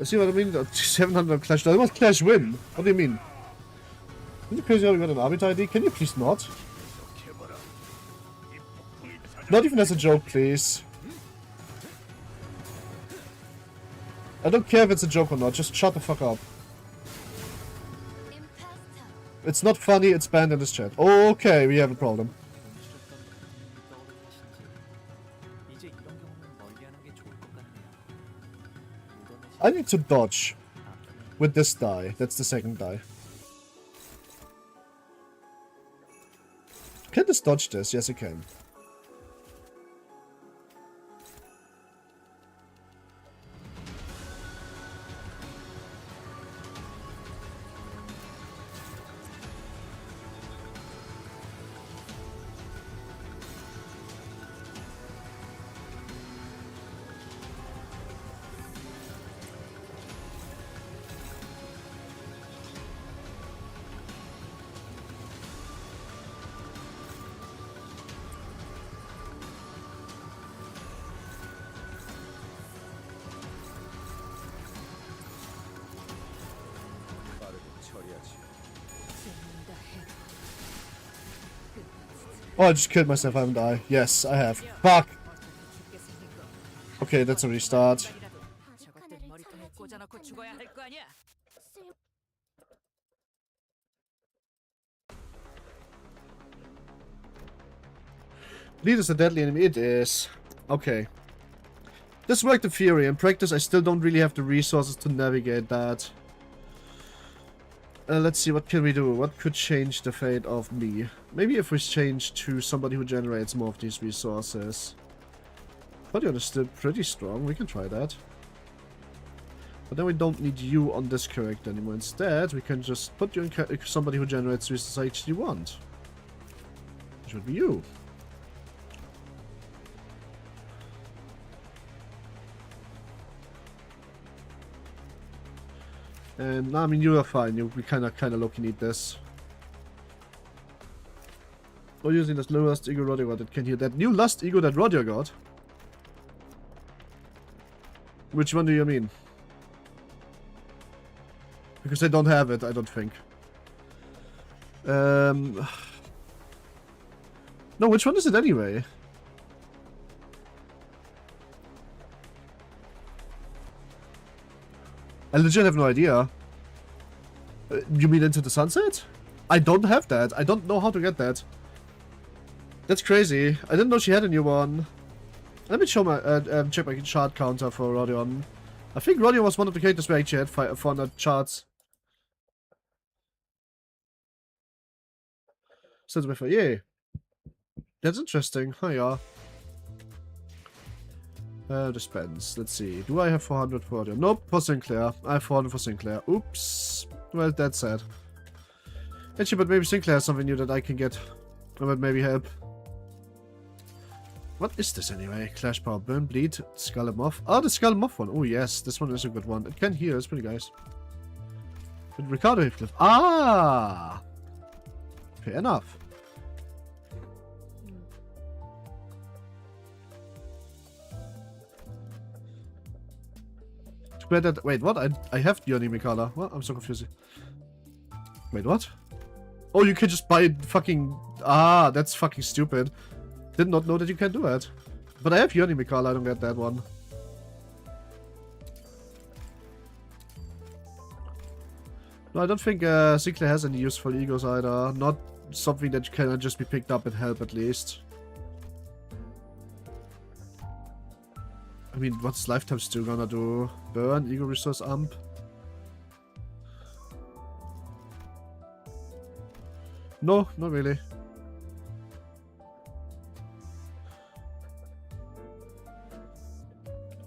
See what I mean? 700 Clash. I want Clash win. What do you mean? Isn't it crazy how we got an Arbiter ID? Can you please not? Not even as a joke, please. I don't care if it's a joke or not, just shut the fuck up. It's not funny, it's banned in this chat. Okay, we have a problem. I need to dodge with this die. That's the second die. Can this dodge this? Yes, it can. Oh, I just killed myself, I haven't I? Yes, I have. Fuck! Okay, that's a restart. Bleed is a deadly enemy. It is. Okay. This worked in theory. In practice, I still don't really have the resources to navigate that. Let's see, what can we do? What could change the fate of me? Maybe if we change to somebody who generates more of these resources. Podion is still pretty strong, we can try that. But then we don't need you on this character anymore. Instead, we can just put you in somebody who generates resources I actually want. Which would be you. And I mean, you are fine. We kind of low-key need this. Or using this new Lust Ego Rodeo God that can hear that new Lust Ego that Rodeo got. Which one do you mean? Because I don't have it, I don't think. No, which one is it anyway? I legit have no idea. You mean Into the Sunset? I don't have that. I don't know how to get that. That's crazy. I didn't know she had a new one. Let me show my check my chart counter for Rodion. I think Rodion was one of the characters where I actually had 400 charts. Since before, yeah. That's interesting. Oh yeah. Dispense. Let's see. Do I have 400 for Rodion? Nope, for Sinclair. I have 400 for Sinclair. Oops. Well, that's sad. Actually, but maybe Sinclair has something new that I can get. That would maybe help. What is this anyway? Clash Power, Burn, Bleed, Skull and Moth. Oh, the Skull and Moth one. Oh, yes. This one is a good one. It can heal. It's pretty nice. With Ricardo Heathcliff. Ah! Fair enough. Wait, what? I have Yoni Mikala. What? I'm so confused. Wait, what? Oh, you can just buy fucking... Ah, that's fucking stupid. Did not know that you can do that. But I have Yoni Mikala, I don't get that one. No, I don't think Sinclair has any useful egos either. Not something that can just be picked up and help at least. I mean, what's Lifetime still gonna do? Burn, Ego Resource Amp? No, not really.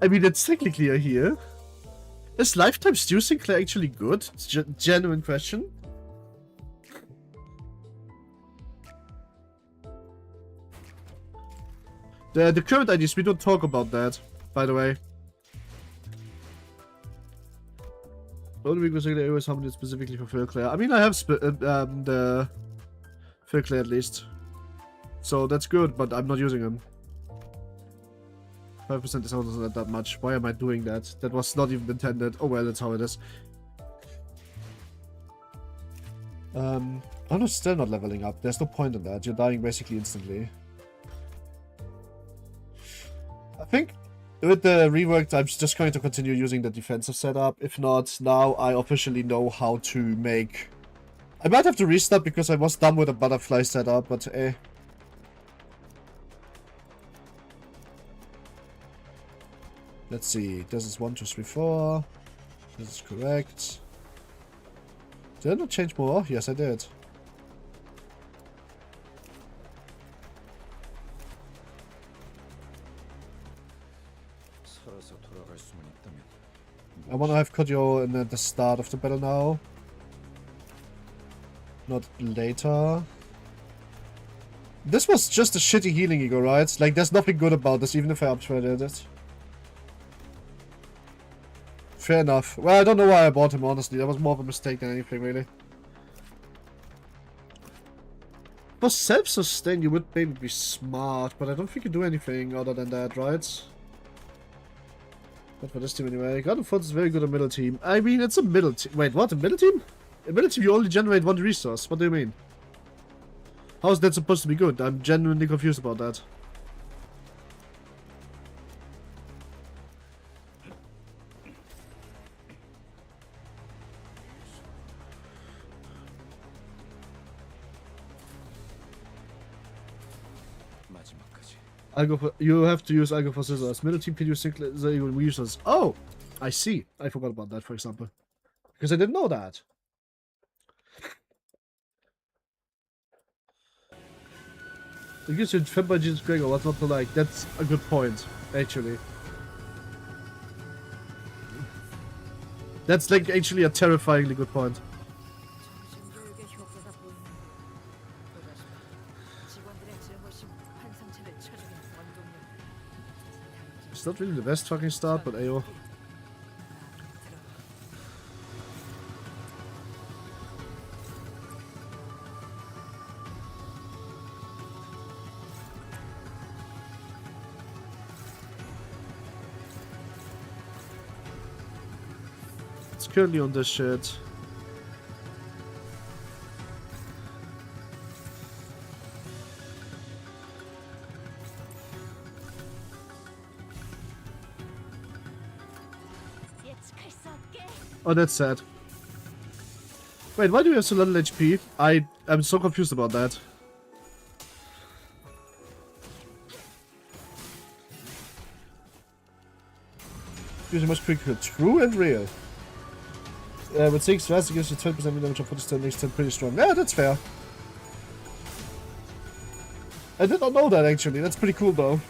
I mean, it's technically a heal. Is Lifetime Stew Sinclair actually good? It's a genuine question. The current IDs, we don't talk about that, by the way. Only because Sinclair always summoned it specifically for Philclair. I mean, I have the Philclair at least. So that's good, but I'm not using him. 5% discount isn't that much. Why am I doing that? That was not even intended. Oh well, that's how it is. I'm still not leveling up. There's no point in that. You're dying basically instantly. I think with the reworked, I'm just going to continue using the defensive setup. If not, now I officially know how to make... I might have to restart because I was done with the butterfly setup, but eh. Let's see. This is 1, 2, 3, 4. This is correct. Did I not change more? Yes, I did. I want to have Kodyo in the start of the battle now. Not later. This was just a shitty healing ego, right? Like, there's nothing good about this, even if I upgraded it. Fair enough. Well, I don't know why I bought him, honestly. That was more of a mistake than anything, really. For self-sustain, you would maybe be smart, but I don't think you do anything other than that, right? Not for this team anyway. God of Force is very good at middle team. I mean, it's a middle team. Wait, what? A middle team? A middle team, you only generate 1 resource. What do you mean? How is that supposed to be good? I'm genuinely confused about that. You have to use Algo for scissors. Middle team can use single resources. Oh! I see. I forgot about that, for example. Because I didn't know that. You gives you fed by Jesus Gregor, what's not to like? That's a good point, actually. That's like actually a terrifyingly good point. It's not really the best fucking start, but ayo. It's currently on this shit. Oh, that's sad. Wait, why do we have so little HP? I'm so confused about that. Using much quicker. True and real. With 6 stress, it gives you 20% damage on 40 next turn. Pretty strong. Yeah, that's fair. I did not know that actually. That's pretty cool though.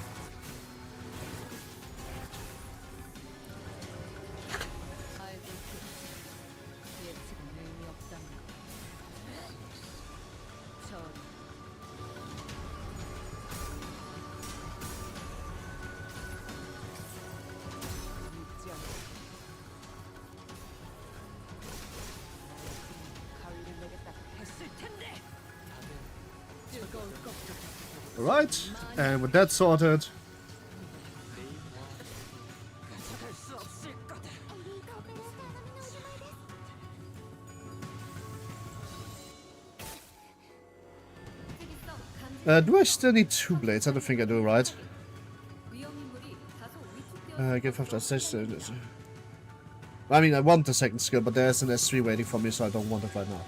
Alright, and with that sorted... do I still need 2 blades? I don't think I do, right? Give after stage. I mean, I want the second skill, but there's an S3 waiting for me, so I don't want it right now.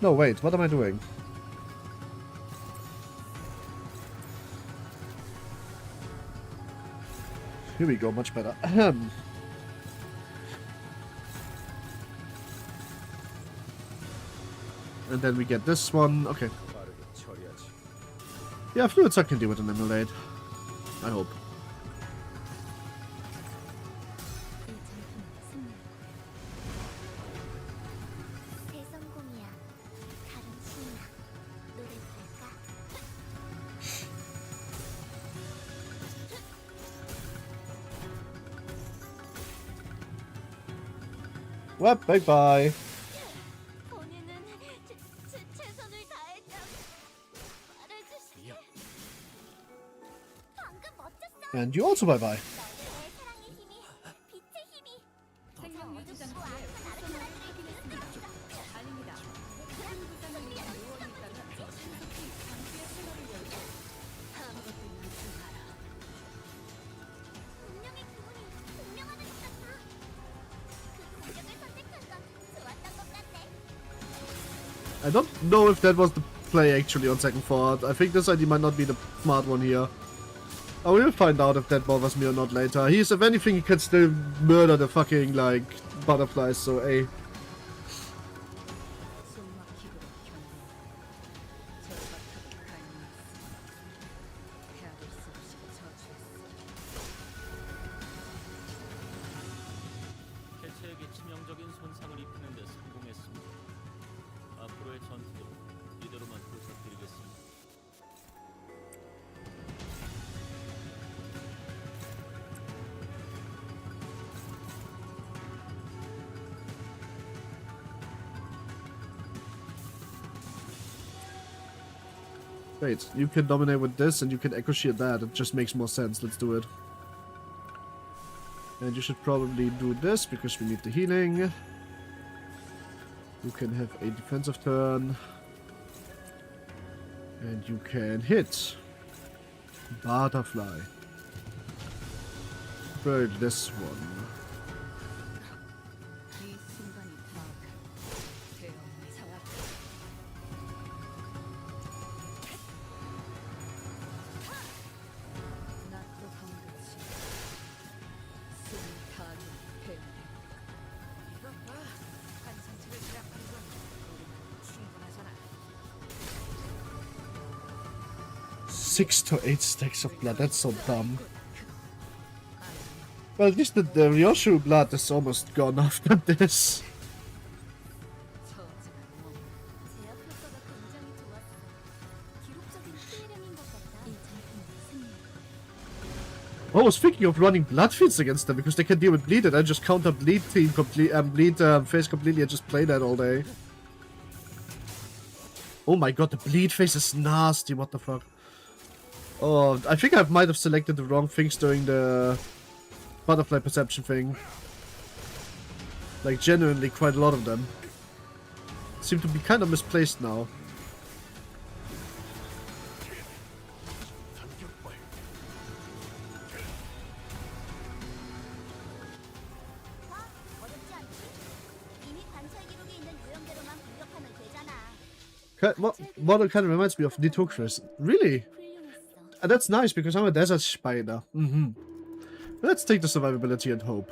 No, wait, what am I doing? Here we go, much better. And then we get this one. Okay. Yeah, fluid suck can deal with an emulate. I hope. Well, bye-bye. And you also bye-bye. I don't know if that was the play actually on second thought. I think this idea might not be the smart one here. I will find out if that bothers me or not later. If anything, he can still murder the fucking, like, butterflies, so A. Wait, you can dominate with this and you can echo shield that. It just makes more sense. Let's do it. And you should probably do this because we need the healing. You can have a defensive turn. And you can hit. Butterfly. Burn this one. Six to 8 stacks of blood, that's so dumb. Well, at least the Vshojo blood is almost gone after this. I was thinking of running blood fields against them because they can deal with bleed and I just counter bleed team bleed phase completely and just play that all day. Oh my god, the bleed phase is nasty, what the fuck. Oh, I think I might have selected the wrong things during the butterfly perception thing. Like, genuinely, quite a lot of them seem to be kind of misplaced now. Model kind of reminds me of Nitokris. Really? That's nice because I'm a desert spider. Let's take the survivability and hope.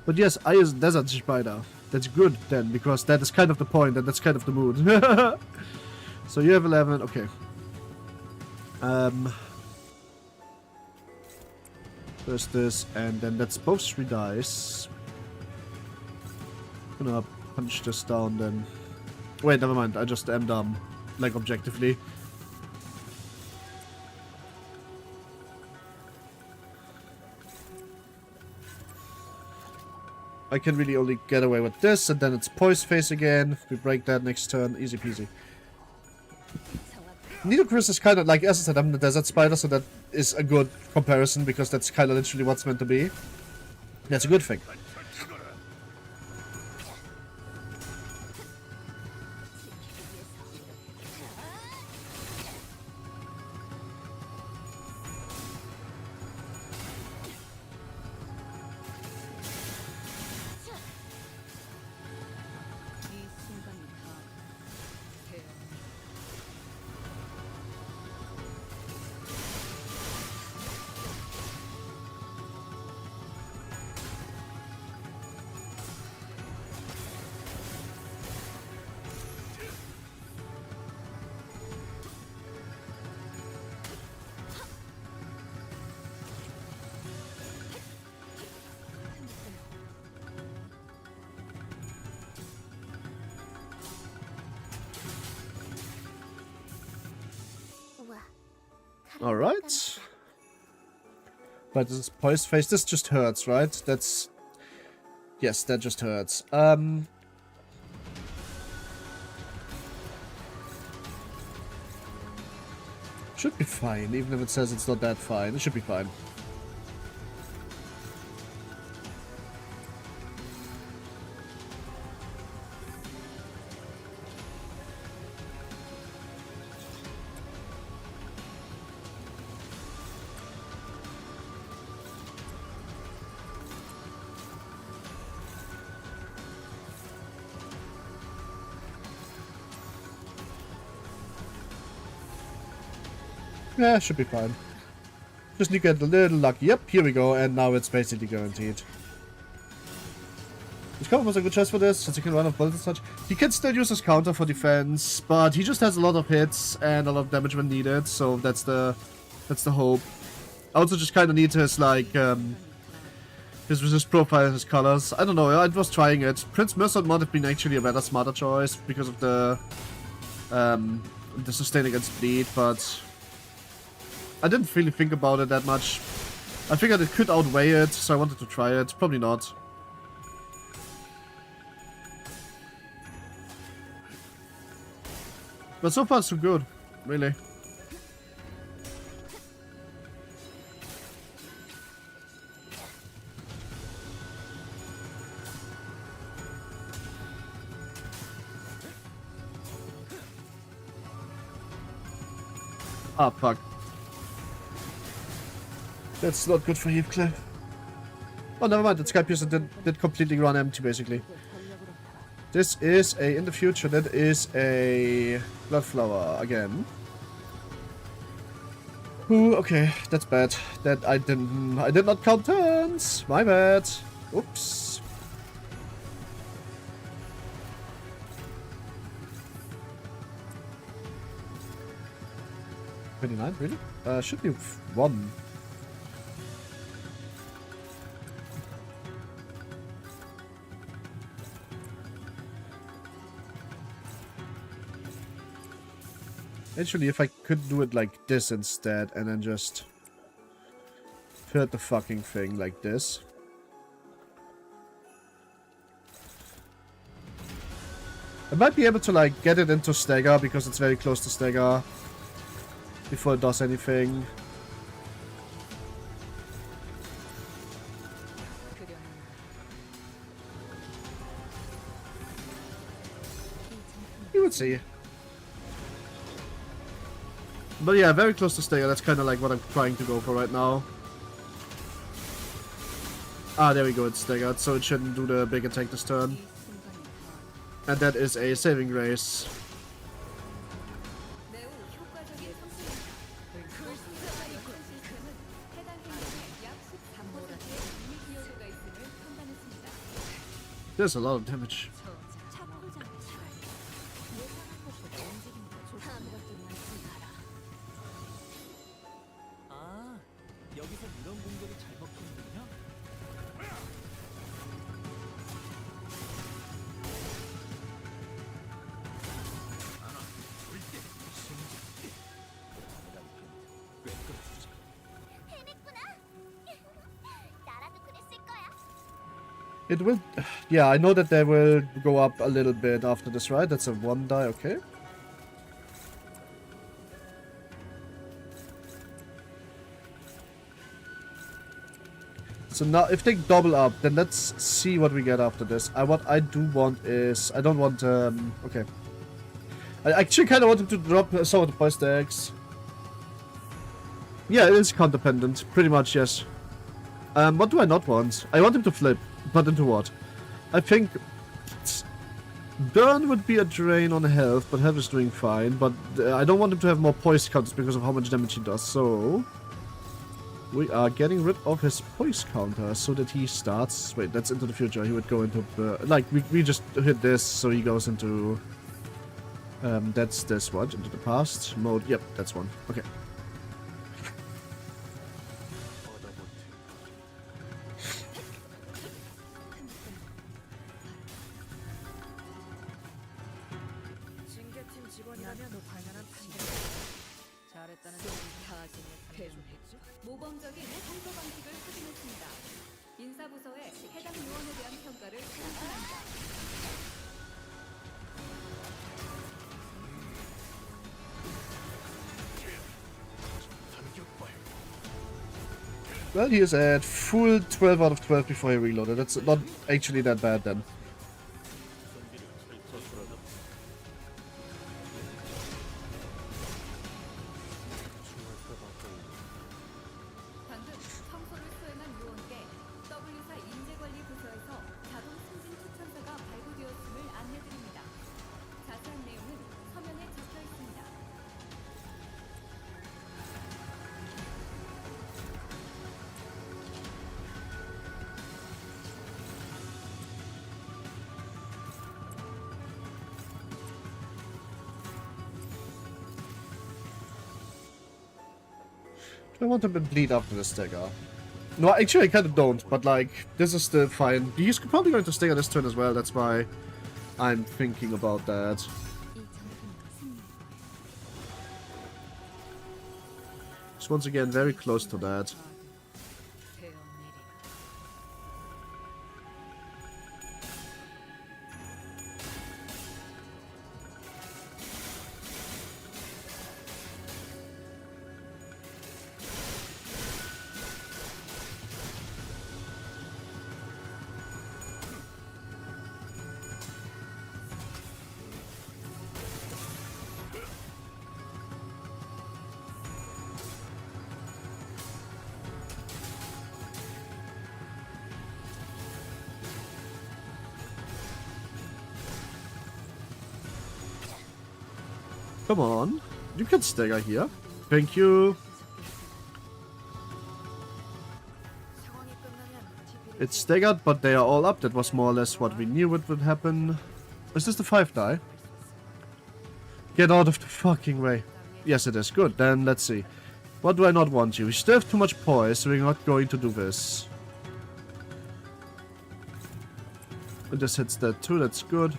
But yes, I is desert spider. That's good then, because that is kind of the point and that's kind of the mood. So you have 11, okay. There's this, and then that's both 3 dice. I'm gonna punch this down then. Wait, never mind, I just am dumb. Like, objectively. I can really only get away with this, and then it's poise phase again. We break that next turn, easy peasy. Nitokris is kind of like, as I said, I'm the desert spider, so that is a good comparison because that's kind of literally what's meant to be. That's a good thing. Alright. But this poised face, this just hurts, right? That's... Yes, that just hurts. Should be fine, even if it says it's not that fine. It should be fine. Yeah, should be fine. Just need to get a little lucky. Yep, here we go, and now it's basically guaranteed. His cover was a good choice for this, since he can run off bullets and such. He can still use his counter for defense, but he just has a lot of hits and a lot of damage when needed, so that's the hope. I also just kind of need his, like, his profile and his colors. I don't know, I was trying it. Prince Mercer might have been actually a better, smarter choice because of the sustain against bleed, but I didn't really think about it that much. I figured it could outweigh it, so I wanted to try it. Probably not. But so far so good, really. Ah, fuck. That's not good for Heathcliff. Oh, never mind. The Sky Piercer did completely run empty, basically. This is a, in the future, that is a Bloodflower again. Ooh, okay, that's bad. That I did not count turns. My bad. Oops. $29, really? Should be 1. Actually, if I could do it like this instead, and then just hurt the fucking thing like this. I might be able to like get it into stagger, because it's very close to stagger, before it does anything. You would see. But yeah, very close to stagger. That's kind of like what I'm trying to go for right now. Ah, there we go. It's staggered, so it shouldn't do the big attack this turn. And that is a saving grace. There's a lot of damage. It will... Yeah, I know that they will go up a little bit after this, right? That's a 1 die, okay. So now, if they double up, then let's see what we get after this. What I do want is... I don't want... okay. I actually kind of want him to drop some of the poise stacks. Yeah, it is count-dependent. Pretty much, yes. What do I not want? I want him to flip. But into what? I think burn would be a drain on health, but health is doing fine. But I don't want him to have more poise counters because of how much damage he does. So we are getting rid of his poise counter so that he starts. Wait, that's into the future. He would go into like we just hit this, so he goes into. That's this one into the past mode. Yep, that's one. Okay. 모범적인 청소 방식을 확인했습니다. 인사부서에 해당 요원에 대한 평가를 수행합니다. Well, he is at full 12 out of 12 before he reloaded. That's not actually that bad then. 방금 청소를 수행한 요원께 W사 인재관리부서에서 자동 승진 추천서가 발부되었음을 안내드립니다. 자세한 내용은 서면에 적혀 있습니다. I want to bleed after the stagger. No, actually I kind of don't, but like, this is still fine. He's probably going to stagger this turn as well, that's why I'm thinking about that. Just once again, very close to that. Come on. You can stagger here. Thank you. It's staggered, but they are all up. That was more or less what we knew would happen. Is this the 5 die? Get out of the fucking way. Yes, it is. Good. Then let's see. What do I not want you? We still have too much poise, so we're not going to do this. And this hits that too. That's good.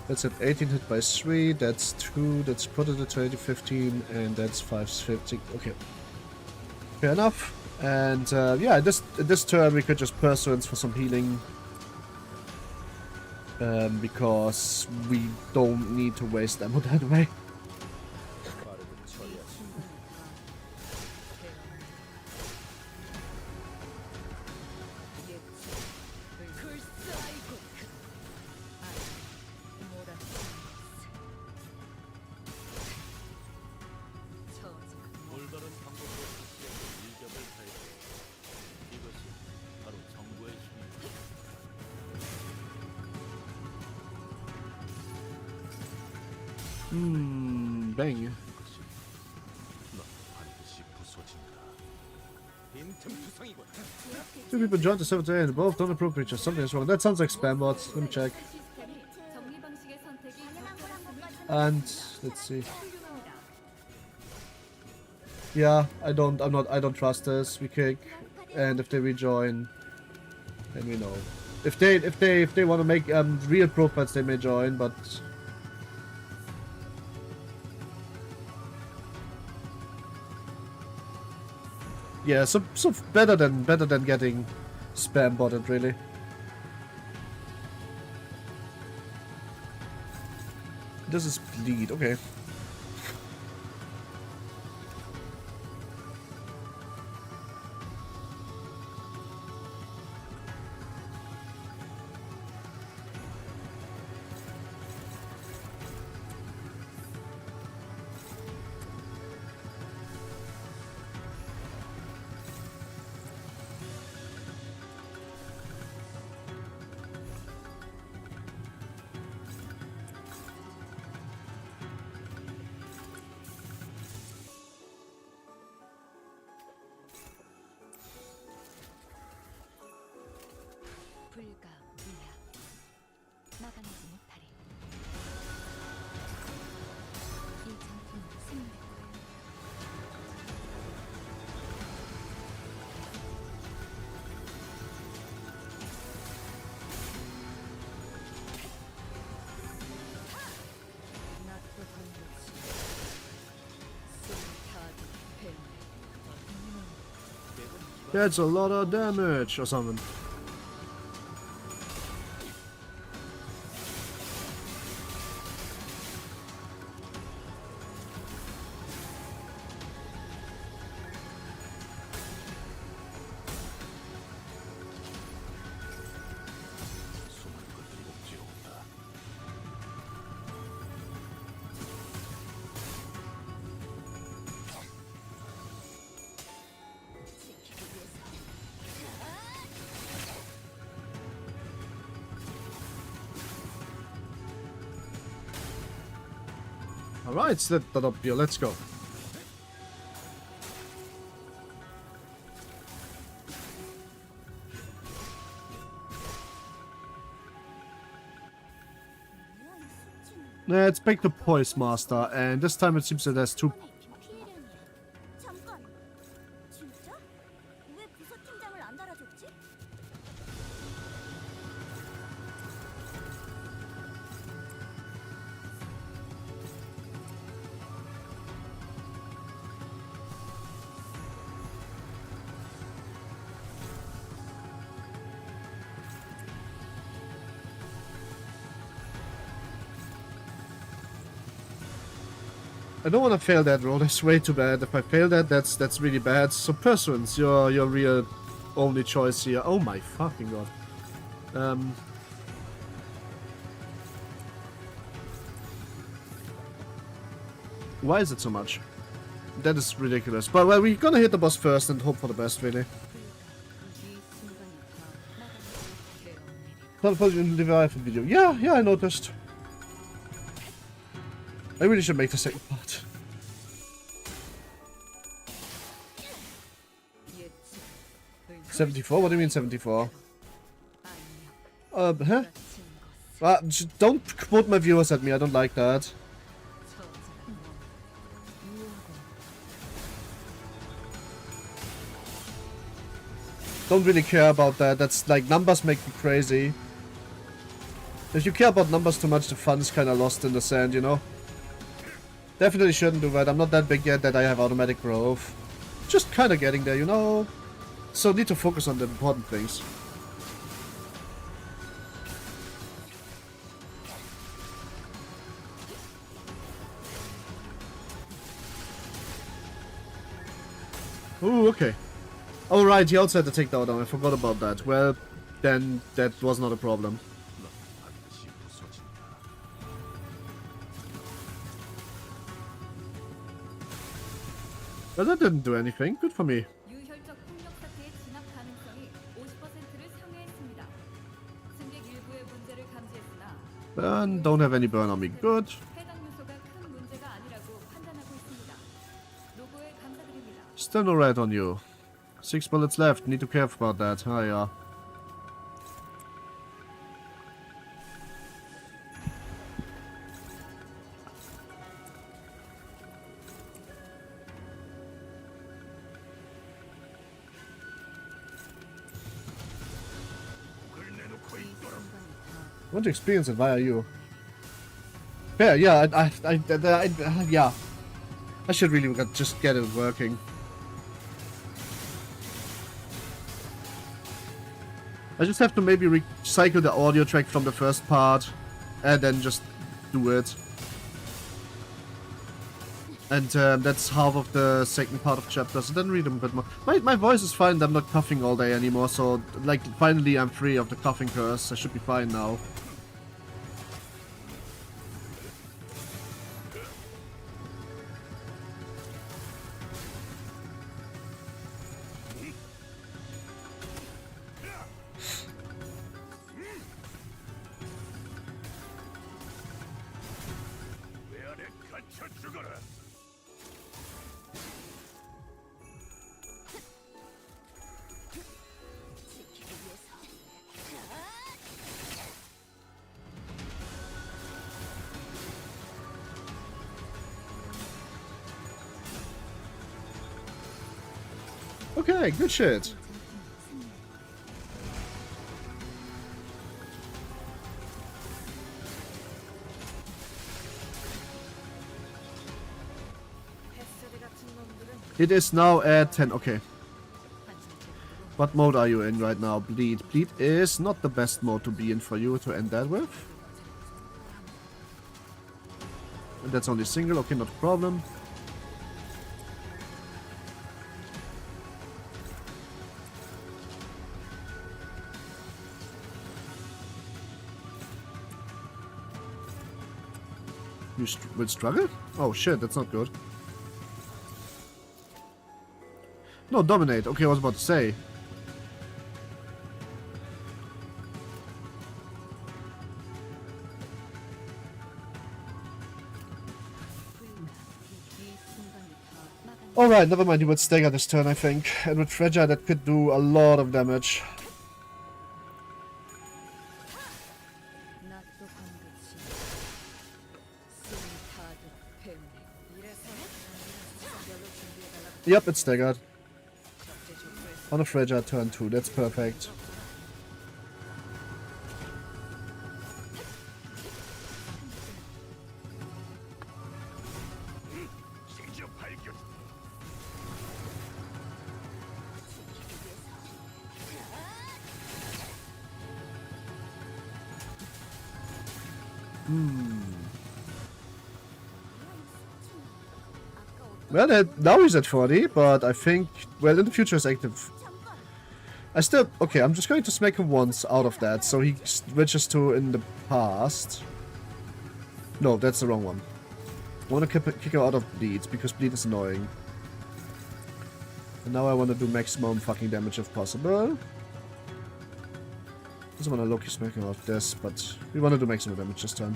That's at 18 hit by 3, that's 2, that's put it at 2015, and that's 550. Okay. Fair enough. And yeah, this turn we could just pursuance for some healing. Because we don't need to waste ammo that way. Bang. Two people joined the 7th day and both don't approve each other. Something is wrong. That sounds like spam bots. Let me check. And let's see. Yeah, I don't trust this. We kick, and if they rejoin, then we know. If they want to make real profiles, they may join, but. Yeah, so better than getting spam botted, really. This is bleed, okay. 살아나지 못하리. 이 전투는 승리할 거야. That's a lot of damage or something. Alright, set that up here, let's go. Let's pick the Poise Master, and this time it seems that there's two. 잠깐. 진짜? 왜 부서팀장을 안 달아줬지? I don't want to fail that roll. That's way too bad. If I fail that, that's really bad. So Pursuance, your real only choice here. Oh my fucking god. Why is it so much? That is ridiculous. But well, we're gonna hit the boss first and hope for the best, really. Not put in the video. Yeah, I noticed. I really should make the second part. $74? What do you mean 74? Huh? Don't quote my viewers at me, I don't like that. Don't really care about that, that's like, numbers make me crazy. If you care about numbers too much, the fun is kinda lost in the sand, you know? Definitely shouldn't do that. I'm not that big yet that I have automatic growth. Just kind of getting there, you know? So need to focus on the important things. Ooh, okay. Oh right, he also had to take that down. I forgot about that. Well, then that was not a problem. Well, that didn't do anything. Good for me. 유혈적 폭력 사태의 진압 가능성이 50%를 상회했습니다. 승객 일부의 문제를 감지했으나 Burn, don't have any burn on me. Good. 해당 요소가 큰 문제가 아니라고 판단하고 있습니다. 노고에 감사드립니다. Still no red on you. 6 bullets left. Need to care about that. Ah, yeah. I want to experience it via you. Yeah, yeah. I should really just get it working. I just have to maybe recycle the audio track from the first part and then just do it. And that's half of the second part of chapters. So then read them a bit more. My voice is fine. I'm not coughing all day anymore. So like finally I'm free of the coughing curse. I should be fine now. Okay, good shit. It is now at 10. Okay. What mode are you in right now? Bleed. Bleed is not the best mode to be in for you to end that with. And that's only single. Okay, not a problem. You will struggle? Oh shit, that's not good. No, dominate. Okay, I was about to say. Alright, never mind. You would stagger this turn, I think. And with Fragile, that could do a lot of damage. Yep, it's staggered. On a Fragile turn 2, that's perfect. Well, now he's at 40, but I think, well, in the future is active. I still, okay, I'm just going to smack him once out of that, so he switches to in the past. No, that's the wrong one. I want to kick him out of bleed, because bleed is annoying. And now I want to do maximum fucking damage if possible. Doesn't want to low-key smack him out of this, but we want to do maximum damage this time.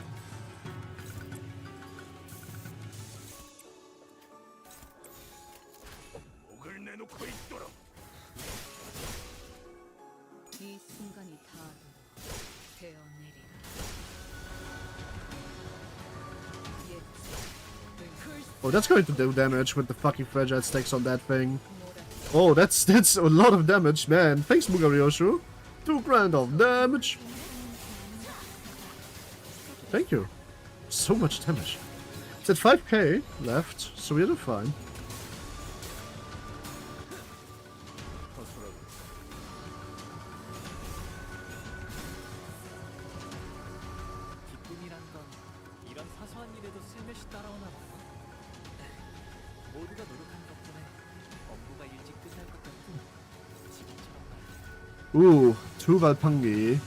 Oh, that's going to do damage with the fucking fragile stacks on that thing. Oh, that's a lot of damage, man. Thanks, Mugaryoshu. 2 grand of damage. Thank you. So much damage. It's at 5k left, so we're doing fine. Ooh, 2 Valpangi.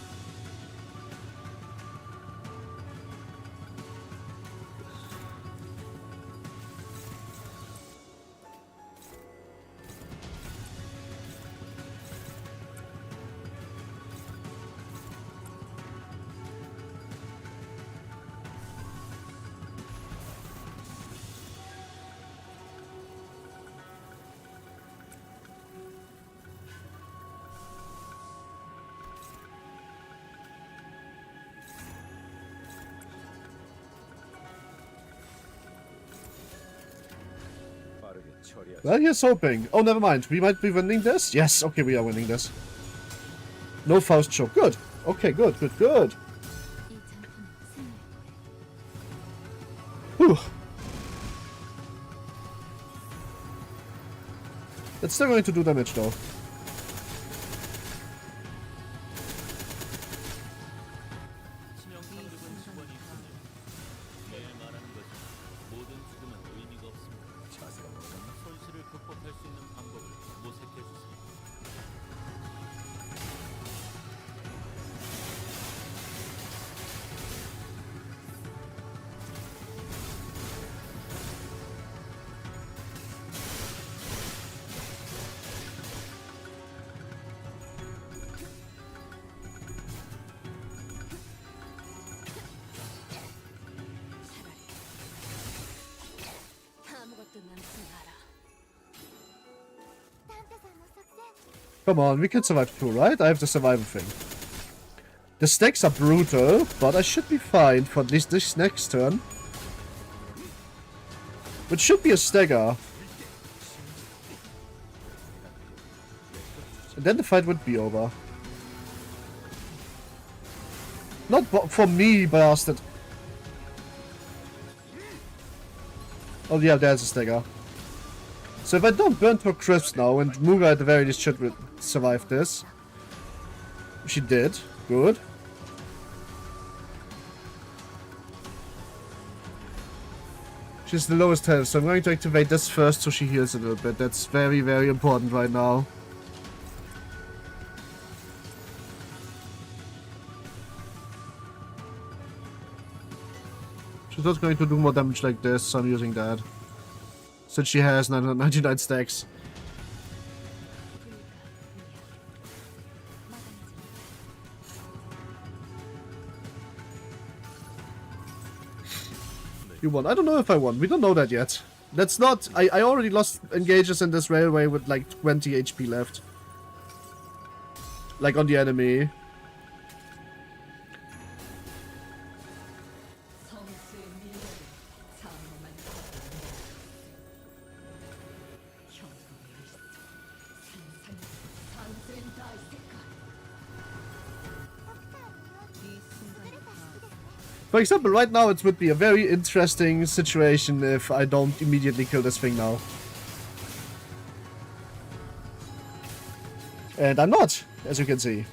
Well, here's hoping. Oh, never mind. We might be winning this? Yes, okay, we are winning this. No Faust choke. Good. Okay, good, good, good. Whew. It's still going to do damage, though. Come on, we can survive too, right? I have the survival thing. The stacks are brutal, but I should be fine for at least this next turn. Which should be a stagger. then the fight would be over. Not for me, bastard. Oh yeah, there's a stagger. So if I don't burn to a crisp now, and Muga at the very least should survive this. She did. Good. She's the lowest health, so I'm going to activate this first so she heals a little bit. That's very, very important right now. She's not going to do more damage like this, so I'm using that. Since she has 999 stacks. You won. I don't know if I won. We don't know that yet. That's not... I already lost engages in this railway with like 20 HP left. Like on the enemy. For example, right now it would be a very interesting situation if I don't immediately kill this thing now. And I'm not, as you can see.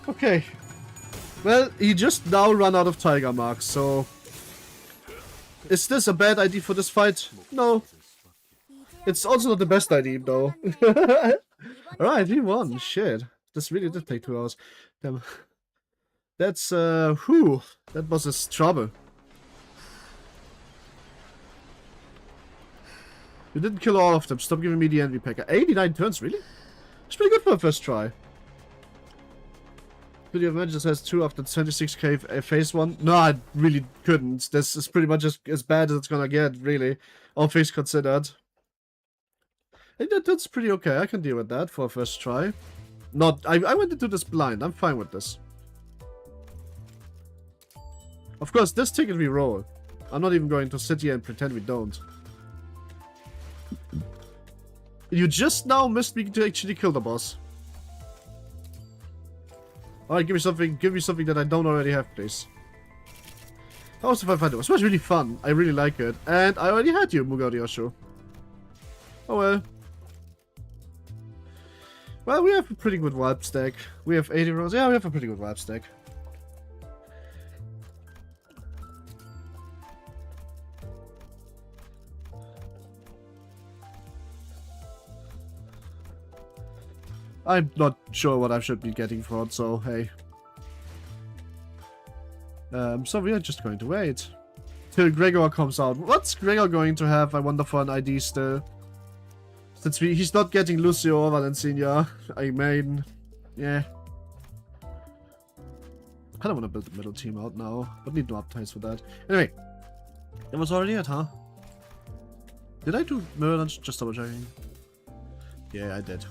Okay. Well, he just now ran out of tiger marks, so... Is this a bad idea for this fight? No. It's also not the best idea, though. Alright, he won. Shit. This really did take 2 hours. Damn. That's, whew. That was his trouble. You didn't kill all of them. Stop giving me the envy packer. 89 turns, really? It's pretty good for a first try. Could you imagine this has 2 after 26k phase 1? No, I really couldn't. This is pretty much as bad as it's gonna get, really. All things considered. I think that's pretty okay. I can deal with that for a first try. Not, I went into this blind. I'm fine with this. Of course, this ticket we roll. I'm not even going to sit here and pretend we don't. You just now missed me to actually kill the boss. Alright, give me something that I don't already have, please. How was the fight? It was really fun. I really like it. And I already had you, Muga Ryoshu. Oh well. Well, we have a pretty good wipe stack. We have 80 rolls. Yeah, we have a pretty good wipe stack. I'm not sure what I should be getting for it, so hey. So we are just going to wait till Gregor comes out. What's Gregor going to have, I wonder, for an ID still? Since he's not getting Lucio or Valencia, I mean, yeah. I don't want to build the middle team out now, but need no upties for that. Anyway, it was already it, huh? Did I do mirror lunch? Just double checking. Yeah, I did.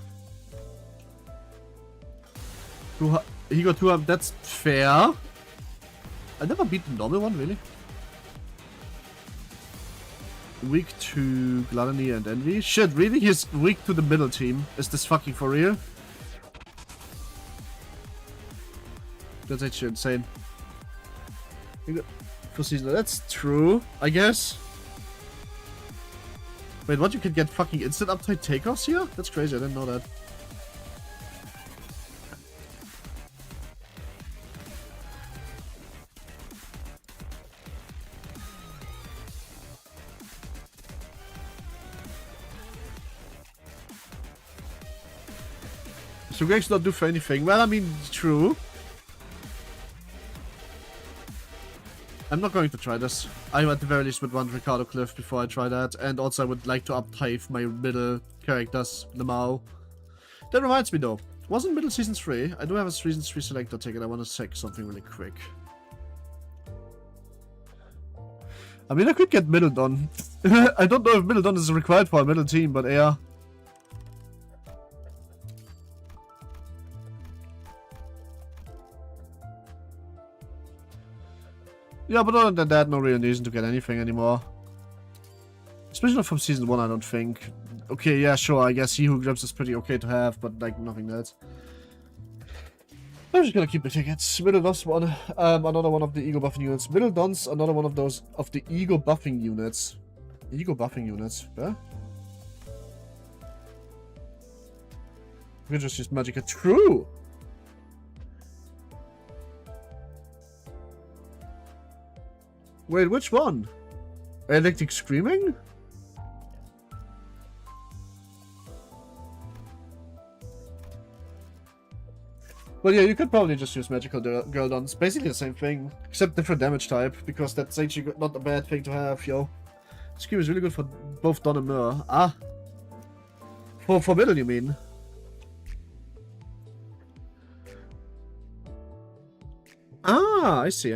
He got 2 up. That's fair. I never beat the normal one, really. Weak to Gluttony and Envy. Shit, really? He's weak to the middle team. Is this fucking for real? That's actually insane. For season, that's true, I guess. Wait, what? You can get fucking instant uptight takeoffs here? That's crazy, I didn't know that. So Greg's not do for anything. Well, I mean, true. I'm not going to try this. I at the very least would want Ricardo Cliff before I try that, and also I would like to up-type my middle characters, the Mao. That reminds me though, wasn't middle season 3? I do have a season 3 selector ticket, I want to check something really quick. I mean, I could get middle done. I don't know if middle done is required for a middle team, but yeah. Yeah, but other than that, no real reason to get anything anymore. Especially not from season 1, I don't think. Okay, yeah, sure, I guess He Who Grips is pretty okay to have, but like, nothing else. I'm just gonna keep the tickets. Middle Dons one, another one of the ego buffing units. Middle Dons, another one of those, of the ego buffing units. Ego buffing units, yeah? We just used Magicka. True! Wait, which one? Electric Screaming? Well, yeah, you could probably just use Magical Girl Dons. It's basically the same thing, except different damage type, because that's actually not a bad thing to have, yo. Scream is really good for both Don and Mur. Ah! For middle, you mean? Ah, I see.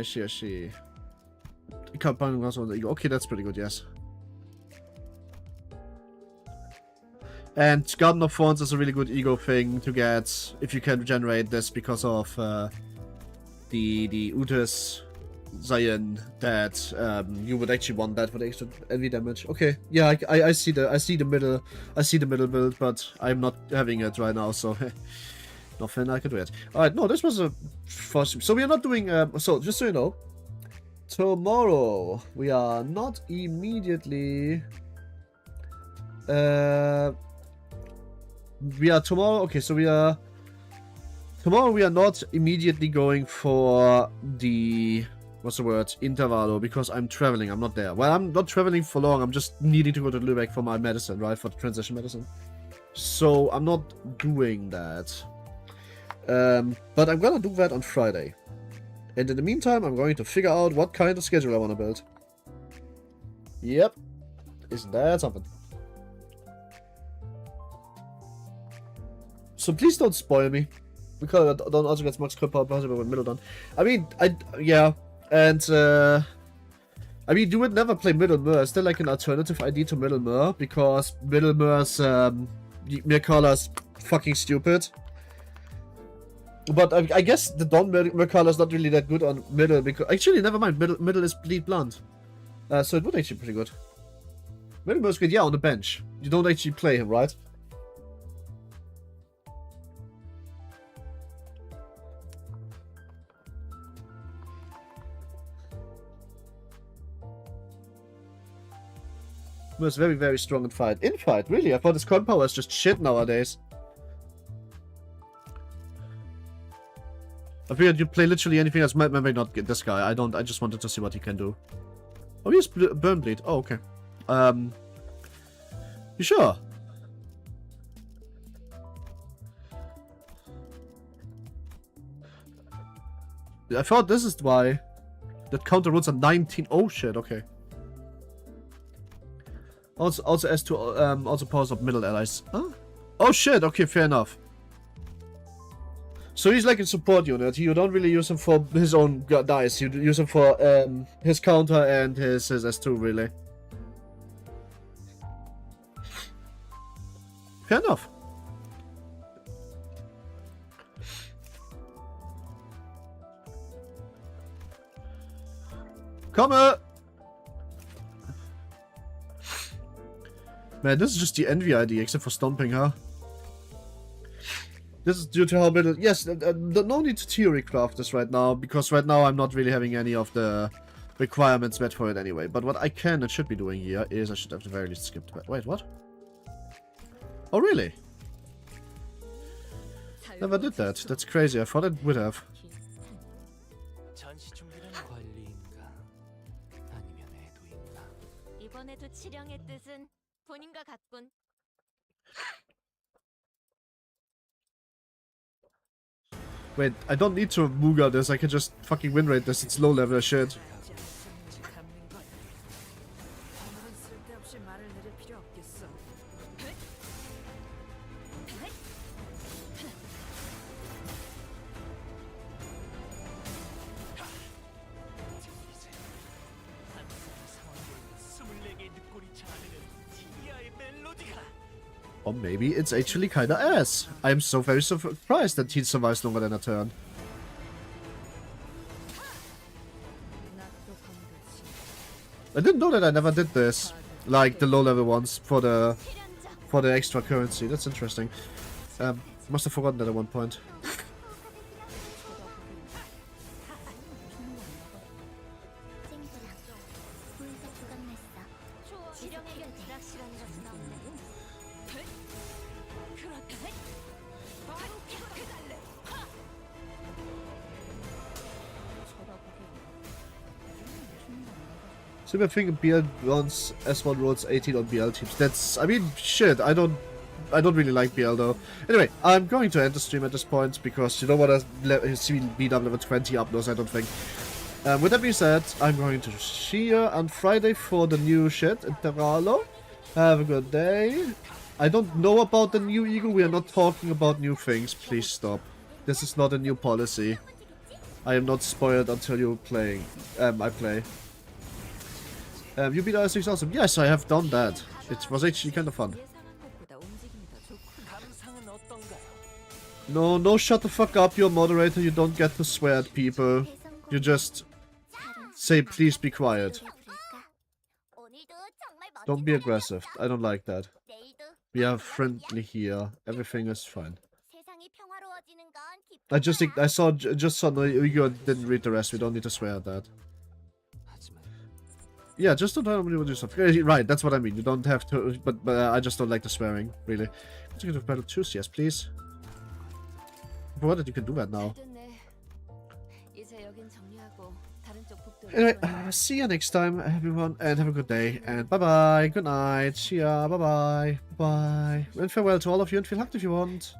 You can't bind also on the ego. Okay, that's pretty good, yes. And Garden of Thorns is a really good ego thing to get if you can generate this because of the Utis Zion that you would actually want that for the extra envy damage. Okay, yeah, I see the middle build, but I'm not having it right now, so nothing I can do it. Alright, no, this was a first. So we are not doing so just so you know, tomorrow we are not immediately we are tomorrow. Okay, so tomorrow we are not immediately going for the what's the word, intervalo, because I'm traveling. I'm not there. Well, I'm not traveling for long. I'm just needing to go to Lübeck for my medicine, right, for the transition medicine. So I'm not doing that. But I'm gonna do that on Friday. And in the meantime, I'm going to figure out what kind of schedule I want to build. Yep, isn't that something? So please don't spoil me, because I don't also get as much clip out possible with middle done. I mean, yeah, and I mean, you would never play middle Mur. Is there like an alternative ID to middle Mur? Because middle Mur's mere color is fucking stupid. But I guess the Don Mur color is not really that good on middle, because actually, never mind. Middle is bleed blunt, so it would actually be pretty good. Middle Mur is good, yeah, on the bench. You don't actually play him, right? Was very, very strong in fight. In fight, really? I thought his con power is just shit nowadays. I figured you'd play literally anything else. Maybe not get this guy. I just wanted to see what he can do. Oh, he has burn bleed. Oh, okay. You sure? I thought this is why that counter rules are 19. Oh shit, okay. Also as to also powers up middle allies. Huh? Oh shit, okay, fair enough. So he's like a support unit. You don't really use him for his own dice. You use him for his counter and his S2 really. Fair enough. Come on! Man, this is just the envy ID, except for stomping, huh? This is due to how middle... Yes, no need to theory craft this right now, because right now I'm not really having any of the requirements met for it anyway. But what I can and should be doing here is I should at the very least skip the... Wait, what? Oh, really? Never did that. That's crazy. I thought it would have. Wait, I don't need to Muga this, I can just fucking win rate this, it's low level shit. 말을 들을 필요 없겠어. Or maybe it's actually kinda ass. I'm so very surprised that he survives longer than a turn. I didn't know that I never did this. Like the low level ones for the extra currency. That's interesting. Must have forgotten that at one point. So I think BL runs S1 rolls 18 on BL teams. That's, I mean, shit. I don't really like BL though. Anyway, I'm going to end the stream at this point because you don't want to see me beat up level 20 uploads, I don't think. With that being said, I'm going to see you on Friday for the new shit in Terralo. Have a good day. I don't know about the new Eagle. We are not talking about new things. Please stop. This is not a new policy. I am not spoiled until you playing. I play. You beat R6 awesome. Yes, I have done that. It was actually kind of fun. No, shut the fuck up, you're a moderator. You don't get to swear at people. You just say, please be quiet. Don't be aggressive. I don't like that. We are friendly here. Everything is fine. I just saw no, you didn't read the rest. We don't need to swear at that. Yeah, just don't tell me what you stuff. Right, that's what I mean. You don't have to, but I just don't like the swearing, really. Let's get to battle choose, yes, please. What that you can do that now. Anyway, see you next time, everyone, and have a good day. And bye-bye, good night, see ya, bye-bye, bye. And farewell to all of you, and feel hugged if you want.